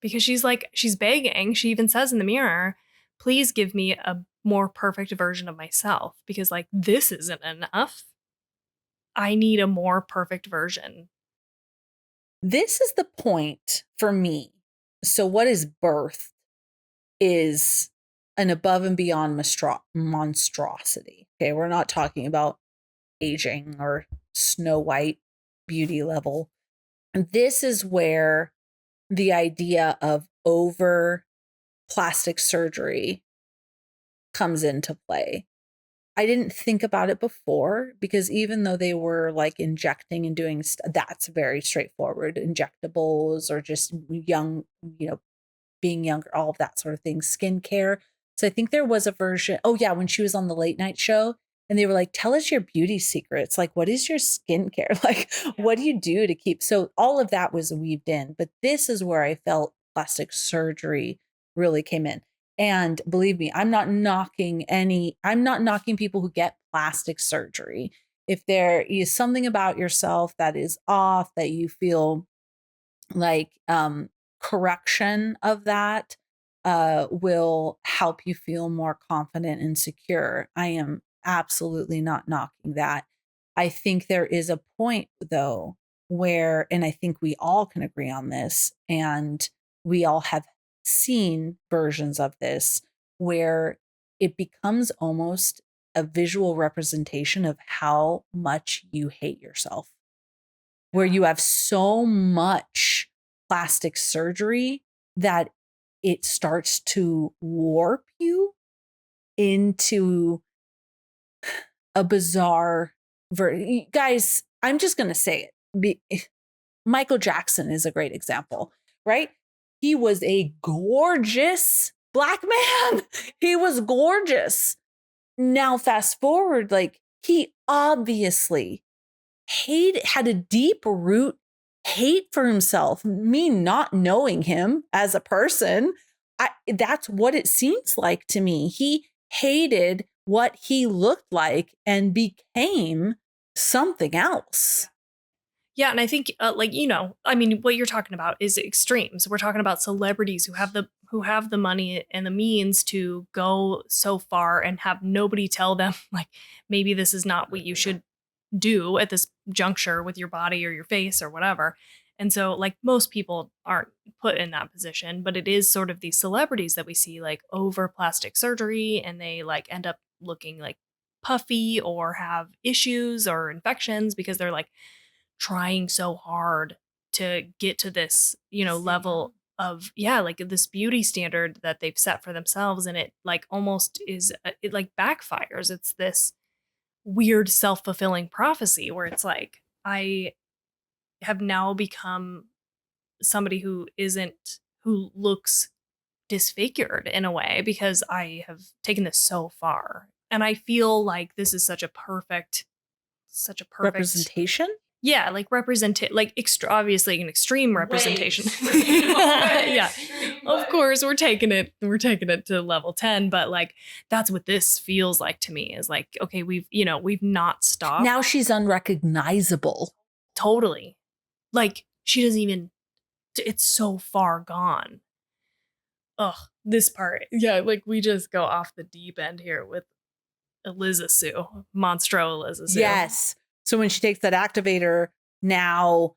because she's begging. She even says in the mirror, please give me a more perfect version of myself, because like this isn't enough. I need a more perfect version. This is the point for me. So what is birth is an above and beyond monstrosity. Okay, we're not talking about aging or Snow White beauty level. And this is where the idea of over plastic surgery comes into play. I didn't think about it before because even though they were like injecting and doing that's very straightforward, injectables or just young, being younger, all of that sort of thing, skincare. So I think there was a version. Oh yeah, when she was on the late night show and they were like, tell us your beauty secrets. Like, what is your skincare? Like, what do you do to keep? So all of that was weaved in. But this is where I felt plastic surgery really came in. And believe me, I'm not knocking people who get plastic surgery. If there is something about yourself that is off, that you feel like correction of that will help you feel more confident and secure. I am absolutely not knocking that. I think there is a point, though, where, and I think we all can agree on this, and we all have seen versions of this where it becomes almost a visual representation of how much you hate yourself, where you have so much plastic surgery that it starts to warp you into a bizarre guys, I'm just going to say it. Michael Jackson is a great example, right? He was a gorgeous black man. He was gorgeous. Now, fast forward, like, he obviously had a deep root hate for himself. Me not knowing him as a person, that's what it seems like to me. He hated what he looked like and became something else. Yeah, and I think like, I mean, what you're talking about is extremes. We're talking about celebrities who have the money and the means to go so far and have nobody tell them like, maybe this is not what you should do at this juncture with your body or your face or whatever. And so, like, most people aren't put in that position, but it is sort of these celebrities that we see like over plastic surgery, and they like end up looking like puffy or have issues or infections because they're like trying so hard to get to this, level of, yeah, like this beauty standard that they've set for themselves. And it like almost is, it like backfires. It's this weird self-fulfilling prophecy where it's like, I have now become somebody who looks disfigured in a way because I have taken this so far. And I feel like this is such a perfect Representation? yeah, like like obviously an extreme representation. Yeah, of course we're taking it to level 10, but like that's what this feels like to me, is like, okay, we've not stopped. Now she's unrecognizable. Totally. Like she doesn't even, it's so far gone. Ugh, this part. Yeah, like we just go off the deep end here with Eliza Sue, Monstro Eliza Sue. Yes. So when she takes that activator, now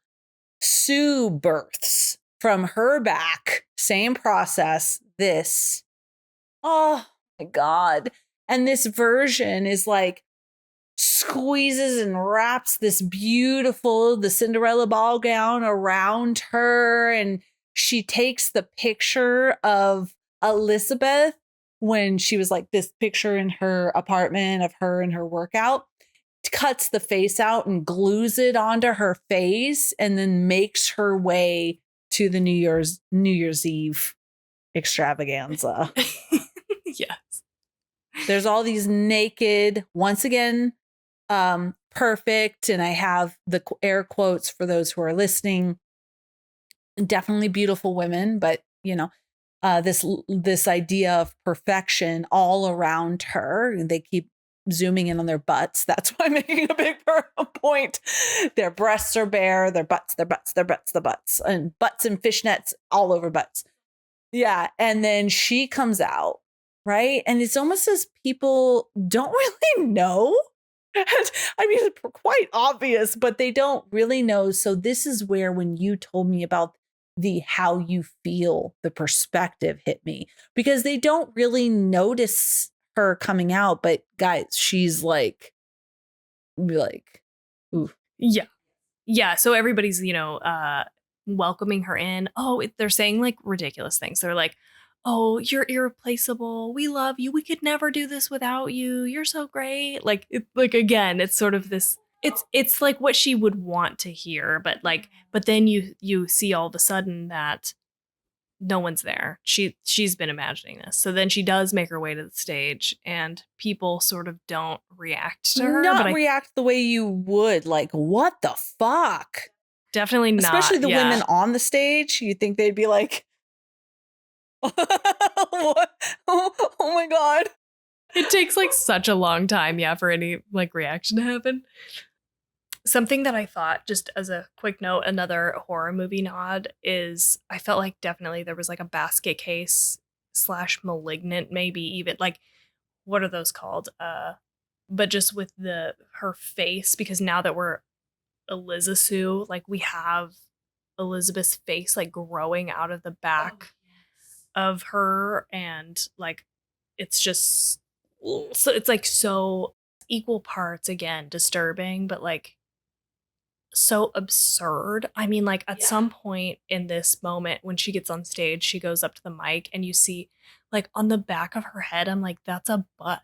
Sue births from her back. Same process. This. Oh my God. And this version is like squeezes and wraps the Cinderella ball gown around her. And she takes the picture of Elizabeth when she was like this picture in her apartment of her in her workout, cuts the face out and glues it onto her face, and then makes her way to the New Year's Eve extravaganza. Yes. There's all these naked, once again, perfect, and I have the air quotes for those who are listening, definitely beautiful women, but this idea of perfection all around her. They keep zooming in on their butts. That's why I'm making a big point. Their breasts are bare, their butts, and butts and fishnets all over butts. Yeah. And then she comes out, right? And it's almost as people don't really know. I mean, it's quite obvious, but they don't really know. So this is where, when you told me about the how you feel, the perspective hit me, because they don't really notice her coming out. But guys, she's like, ooh. Yeah. So everybody's, welcoming her in. Oh, they're saying like ridiculous things. They're like, oh, you're irreplaceable. We love you. We could never do this without you. You're so great. Like, again, it's sort of this, it's like what she would want to hear. But then you see all of a sudden that no one's there. She's been imagining this. So then she does make her way to the stage, and people sort of don't react to her. Not react the way you would. Like, what the fuck? Definitely not. Especially the women on the stage. You think they'd be like, what? Oh my God. It takes like such a long time, for any like reaction to happen. Something that I thought, just as a quick note, another horror movie nod is, I felt like definitely there was like a basket case / malignant, maybe even like, what are those called? But just with her face, because now that we're Eliza Sue, like we have Elizabeth's face like growing out of the back of her, and like it's just so it's like so equal parts again disturbing, but like so absurd. I mean, like at some point in this moment when she gets on stage, she goes up to the mic and you see like on the back of her head, I'm like, that's a butt.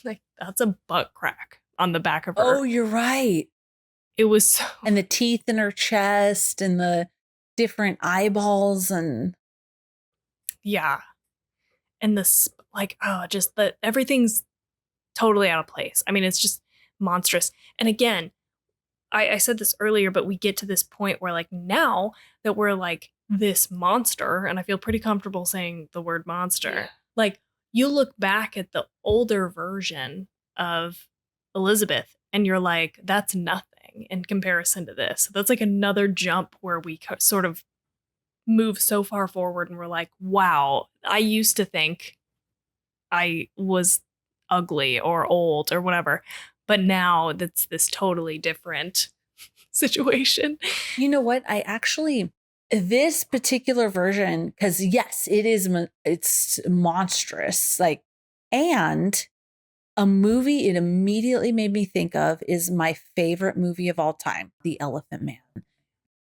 Like that's a butt crack on the back of her. Oh, you're right. It was so And the teeth in her chest and the different eyeballs and yeah. And this like oh just the everything's totally out of place. I mean, it's just monstrous. And again, I said this earlier, but we get to this point where like now that we're like this monster, and I feel pretty comfortable saying the word monster, like you look back at the older version of Elizabeth and you're like, that's nothing in comparison to this. So that's like another jump where we sort of move so far forward and we're like, wow, I used to think I was ugly or old or whatever. But now that's this totally different situation. you know what? I actually, this particular version, because yes, it's monstrous. Like, and a movie it immediately made me think of is my favorite movie of all time, The Elephant Man.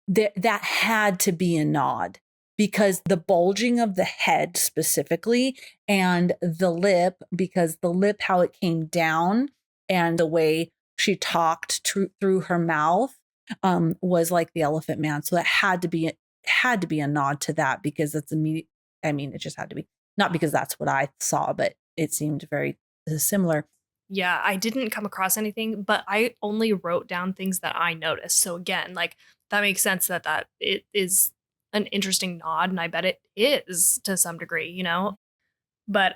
That had to be a nod because the bulging of the head specifically and the lip, because the lip, how it came down and the way she talked through her mouth was like the Elephant Man. So that had to be a nod to that because it's immediate. I mean, it just had to be, not because that's what I saw, but it seemed very similar. Yeah, I didn't come across anything, but I only wrote down things that I noticed. So again, like that makes sense that it is an interesting nod, and I bet it is to some degree, you know. But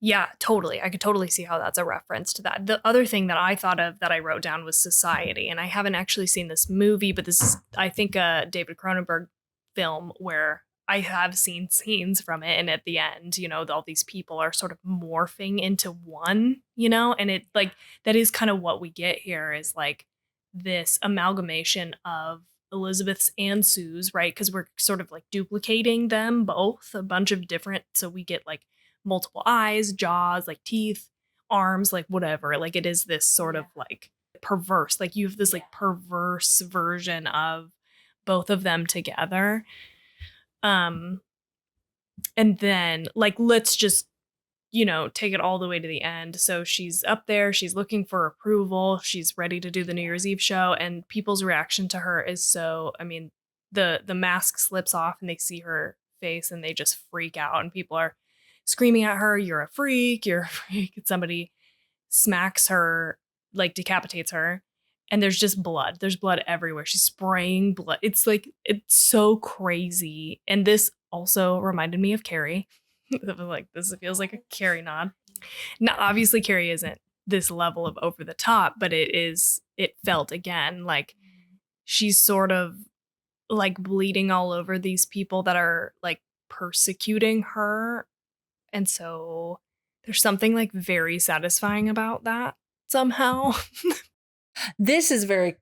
yeah, totally. I could totally see how that's a reference to that. The other thing that I thought of that I wrote down was Society, and I haven't actually seen this movie, but this is I think a David Cronenberg film where I have seen scenes from it, and at the end, you know, all these people are sort of morphing into one, you know, and it like that is kind of what we get here is like this amalgamation of Elizabeth's and Sue's, right? Because we're sort of like duplicating them both a bunch of different, so we get like multiple eyes, jaws, like teeth, arms, like whatever. Like it is this sort of like perverse, like you have this like perverse version of both of them together. Um, and then like let's just you know take it all the way to the end. So she's up there, she's looking for approval, she's ready to do the New Year's Eve show, and people's reaction to her is so I mean the mask slips off and they see her face and they just freak out, and people are screaming at her, you're a freak, you're a freak. And somebody smacks her, like decapitates her, and there's just blood. There's blood everywhere. She's spraying blood. It's like, it's so crazy. And this also reminded me of Carrie. Like, this feels like a Carrie nod. Now, obviously, Carrie isn't this level of over the top, but it felt again like she's sort of like bleeding all over these people that are like persecuting her, and so there's something like very satisfying about that somehow. This is very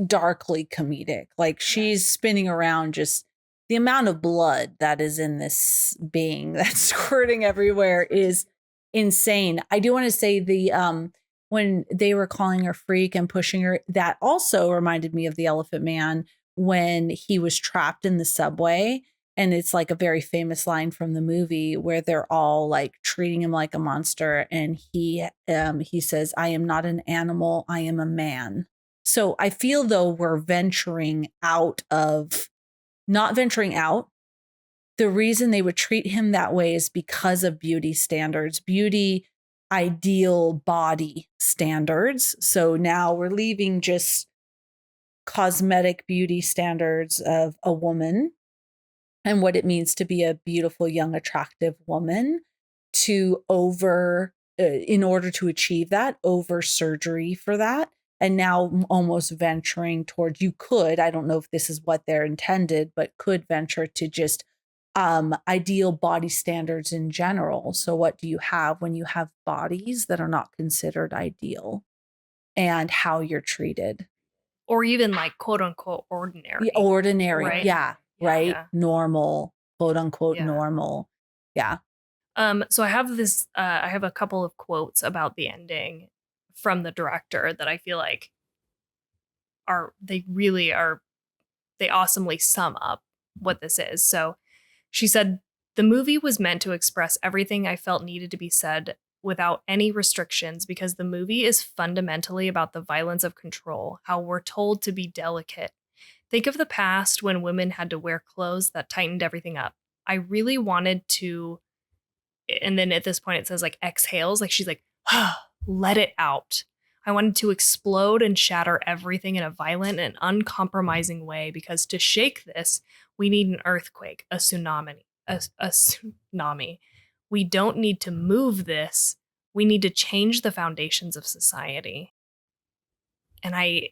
darkly comedic. Like she's spinning around, just the amount of blood that is in this being that's squirting everywhere is insane. I do want to say when they were calling her freak and pushing her, that also reminded me of the Elephant Man when he was trapped in the subway. And it's like a very famous line from the movie where they're all like treating him like a monster. And he says, I am not an animal, I am a man. So I feel though we're not venturing out. The reason they would treat him that way is because of beauty standards, beauty ideal body standards. So now we're leaving just cosmetic beauty standards of a woman and what it means to be a beautiful, young, attractive woman in order to achieve that, over surgery for that. And now almost venturing toward, I don't know if this is what they're intended, but could venture to just ideal body standards in general. So what do you have when you have bodies that are not considered ideal and how you're treated? or even like quote unquote ordinary. Ordinary. Right? Yeah. Right. Yeah. Normal, quote unquote, Yeah. normal. Yeah. So I have this, I have a couple of quotes about the ending from the director that I feel like they awesomely sum up what this is. So she said, the movie was meant to express everything I felt needed to be said without any restrictions because the movie is fundamentally about the violence of control, how we're told to be delicate. Think of the past when women had to wear clothes that tightened everything up. I really wanted to, and then at this point it says like exhales, like she's like, let it out. I wanted to explode and shatter everything in a violent and uncompromising way because to shake this, we need an earthquake, a tsunami, a tsunami. We don't need to move this. We need to change the foundations of society. And I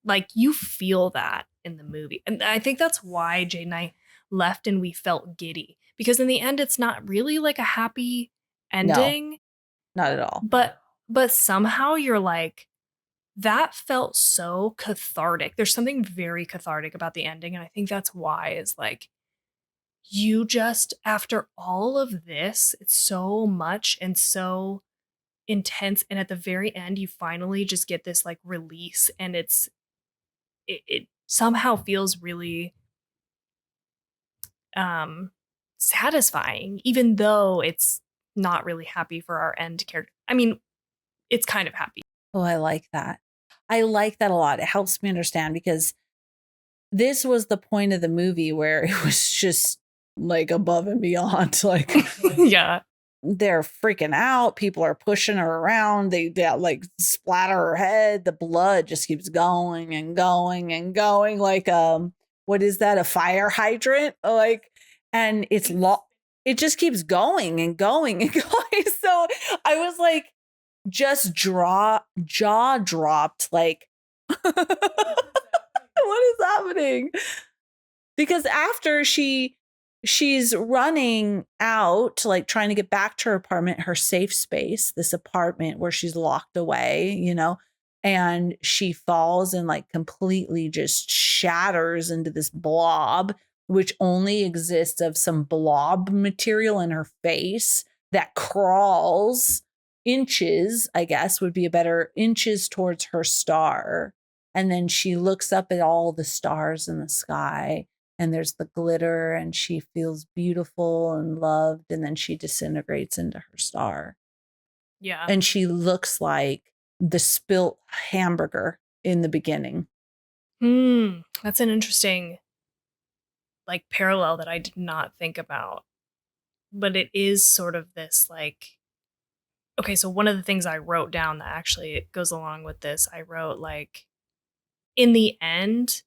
like you feel that in the movie. And I think that's why Jade and I left and we felt giddy because in the end it's not really like a happy ending. No, not at all. But somehow you're like that felt so cathartic. There's something very cathartic about the ending and I think that's why is like you just after all of this, it's so much and so intense and at the very end you finally just get this like release and it somehow feels really satisfying even though it's not really happy for our end character. I mean, it's kind of happy. Oh, I like that. I like that a lot. It helps me understand because this was the point of the movie where it was just like above and beyond. Like, yeah. They're freaking out. People are pushing her around. They like splatter her head. The blood just keeps going and going and going. Like, what is that? A fire hydrant? Like, and it just keeps going and going and going. So I was like, just jaw dropped. Like, what is happening? Because after she's running out, like trying to get back to her apartment, her safe space, this apartment where she's locked away, and she falls and like completely just shatters into this blob, which only exists of some blob material in her face that crawls inches, I guess would be a better inches towards her star. And then she looks up at all the stars in the sky and there's the glitter and she feels beautiful and loved. And then she disintegrates into her star. Yeah. And she looks like the spilt hamburger in the beginning. That's an interesting like parallel that I did not think about. But it is sort of this like, okay, so one of the things I wrote down that actually goes along with this, I wrote like, in the end,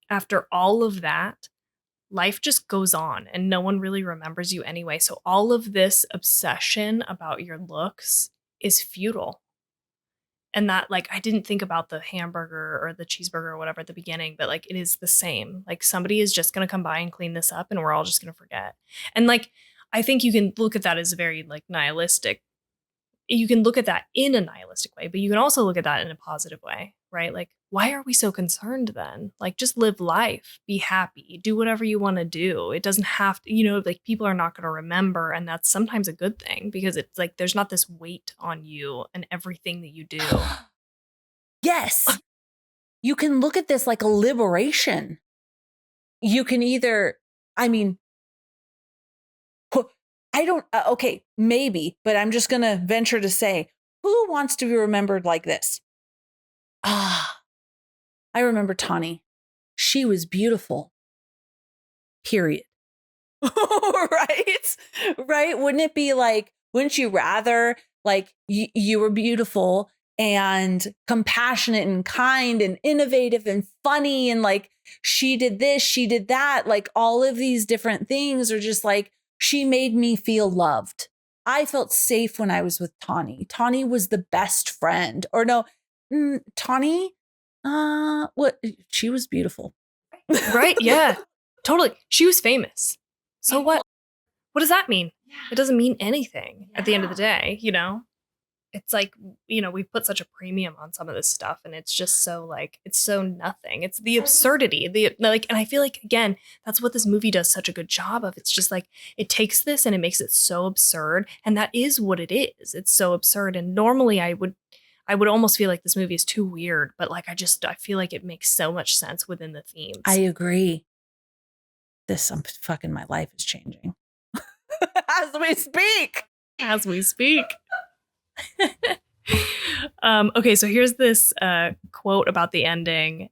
after all of that, life just goes on and no one really remembers you anyway. So all of this obsession about your looks is futile. And that like I didn't think about the hamburger or the cheeseburger or whatever at the beginning, but like it is the same. Like somebody is just gonna come by and clean this up and we're all just gonna forget. And like I think you can look at that as a very like nihilistic. You can look at that in a nihilistic way, but you can also look at that in a positive way, right? Like, why are we so concerned then? Like, just live life, be happy, do whatever you want to do. It doesn't have to, like people are not going to remember. And that's sometimes a good thing because it's like there's not this weight on you and everything that you do. Yes. You can look at this like a liberation. You can either, okay, maybe, but I'm just going to venture to say, who wants to be remembered like this? I remember Tawny. She was beautiful. Period. Right? Right? Wouldn't it be like, wouldn't you rather like you were beautiful and compassionate and kind and innovative and funny and like she did this, she did that, like all of these different things are just like, she made me feel loved. I felt safe when I was with Tawny. Tawny was the best friend. Or no, Tawny, what? She was beautiful. Right? Yeah, totally. She was famous. So what? What does that mean? It doesn't mean anything at the end of the day, it's like, you know, we put such a premium on some of this stuff, and it's just so like, it's so nothing. It's the absurdity, the like, and I feel like, again, that's what this movie does such a good job of. It's just like, it takes this and it makes it so absurd, and that is what it is. It's so absurd. And normally I would almost feel like this movie is too weird, but like, I feel like it makes so much sense within the themes. I agree. My life is changing as we speak. As we speak. Okay, so here's this quote about the ending,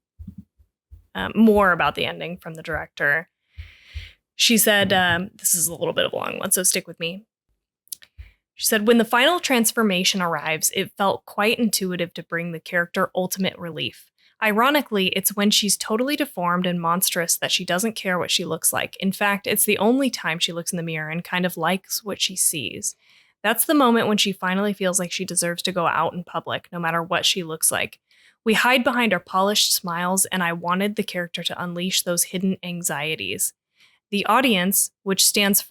more about the ending from the director. She said, this is a little bit of a long one, so stick with me. She said, when the final transformation arrives, it felt quite intuitive to bring the character ultimate relief. Ironically, it's when she's totally deformed and monstrous that she doesn't care what she looks like. In fact, it's the only time she looks in the mirror and kind of likes what she sees. That's the moment when she finally feels like she deserves to go out in public, no matter what she looks like. We hide behind our polished smiles, and I wanted the character to unleash those hidden anxieties. The audience, which stands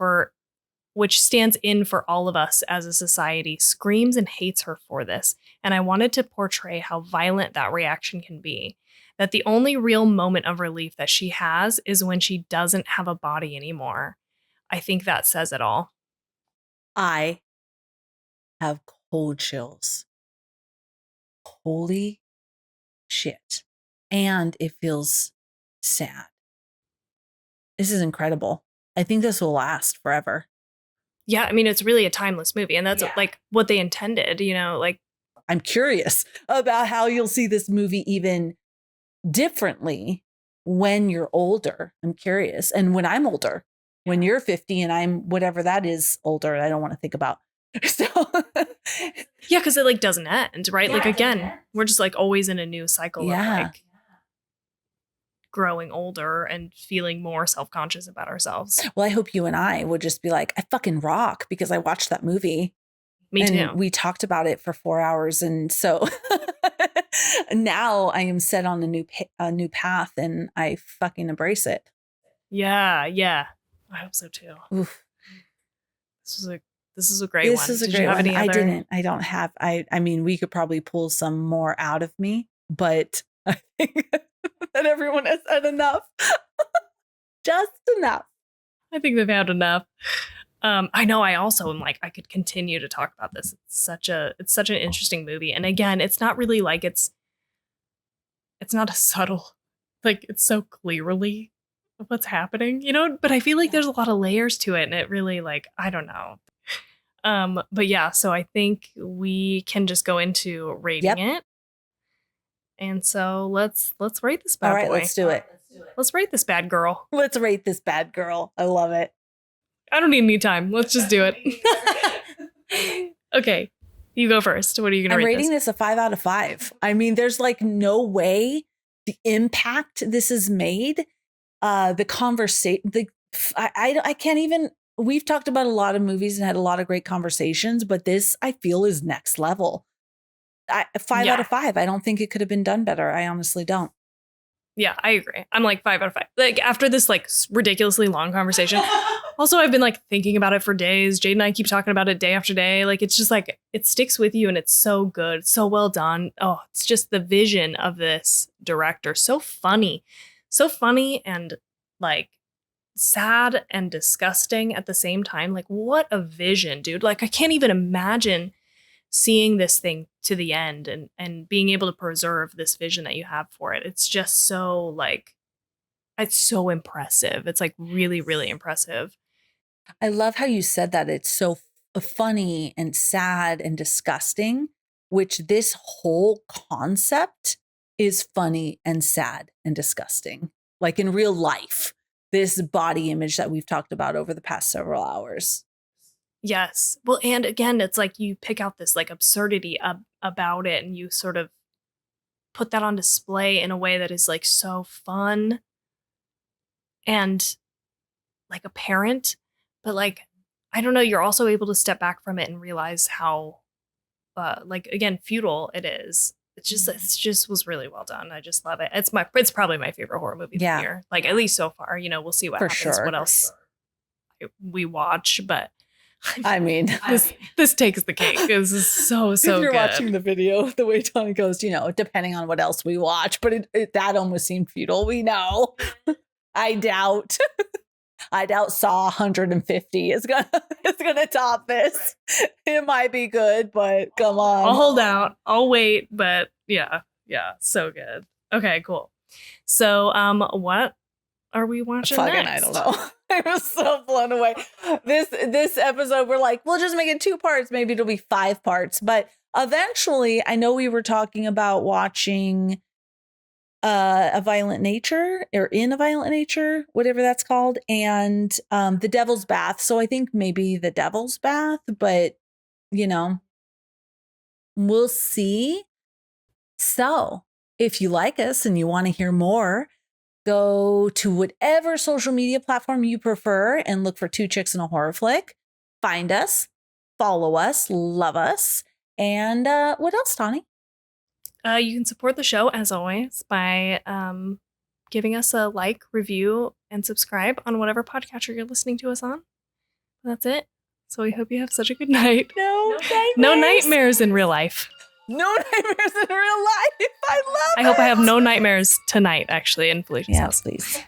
in for all of us as a society, screams and hates her for this, and I wanted to portray how violent that reaction can be. That the only real moment of relief that she has is when she doesn't have a body anymore. I think that says it all. I have cold chills. Holy shit. And it feels sad. This is incredible. I think this will last forever. Yeah, I mean, it's really a timeless movie, and that's like what they intended, you know, like. I'm curious about how you'll see this movie even differently when you're older. I'm curious. And when I'm older, when you're 50 and I'm whatever that is older, I don't want to think about. So yeah, because it like doesn't end, right? Like, again, we're just like always in a new cycle of like growing older and feeling more self-conscious about ourselves. Well, I hope you and I would just be like, I fucking rock because I watched that movie. Me too. We talked about it for 4 hours. And so now I am set on a new path and I fucking embrace it. Yeah. Yeah. I hope so too. Oof. This is a great one. This is a great one. I don't have, I mean, we could probably pull some more out of me, but I think that everyone has had enough. Just enough. I think they've had enough. I know I also am like, I could continue to talk about this. It's such an interesting movie. And again, it's not really like it's not a subtle, like it's so clearly what's happening, you know, but I feel like there's a lot of layers to it. And it really like, I don't know. But yeah, so I think we can just go into rating it. And so let's rate this bad boy. All right, let's do it. Let's rate this bad girl. Let's rate this bad girl. I love it. I don't need any time. Let's just do it. Okay, you go first. What are you going to rate this? I'm rating this a 5 out of 5. I mean, there's like no way the impact this has made, the conversation, I can't even, we've talked about a lot of movies and had a lot of great conversations, but this I feel is next level. 5 out of 5. I don't think it could have been done better. I honestly don't. Yeah, I agree. I'm like 5 out of 5. Like after this like ridiculously long conversation. Also, I've been like thinking about it for days. Jade and I keep talking about it day after day. Like it's just like it sticks with you and it's so good. So well done. Oh, it's just the vision of this director. So funny and like sad and disgusting at the same time. Like what a vision, dude. Like I can't even imagine seeing this thing to the end and being able to preserve this vision that you have for it. It's just so like, it's so impressive. It's like really, really impressive. I love how you said that. It's so funny and sad and disgusting, which this whole concept is funny and sad and disgusting. Like in real life, this body image that we've talked about over the past several hours. Yes. Well, and again, it's like you pick out this like absurdity about it and you sort of put that on display in a way that is like so fun and like apparent, but like, I don't know, you're also able to step back from it and realize how like again, futile it is. It just was really well done. I just love it. It's probably my favorite horror movie of the year. Like at least so far, you know, we'll see what happens, what else we watch, but I mean, This takes the cake. This is so if you're good. watching the video, the way Tawny goes, depending on what else we watch, but that almost seemed futile. We know. I doubt Saw 150 is gonna top this. It might be good, but come on. I'll hold out. I'll wait, but yeah, so good. Okay, cool. So, what are we watching next? I don't know. I was so blown away. This episode, we're like, we'll just make it 2 parts. Maybe it'll be 5 parts. But eventually, I know we were talking about watching A Violent Nature, or In a Violent Nature, whatever that's called, and The Devil's Bath. So I think maybe The Devil's Bath, but we'll see. So if you like us and you want to hear more, go to whatever social media platform you prefer and look for Two Chicks and a Horror Flick. Find us, follow us, love us. And what else, Tawny? You can support the show, as always, by giving us a like, review, and subscribe on whatever podcatcher you're listening to us on. That's it. So we hope you have such a good night. No nightmares in real life. No nightmares in real life. I love it. I hope I have no nightmares tonight, actually, in Felicia's house. Please.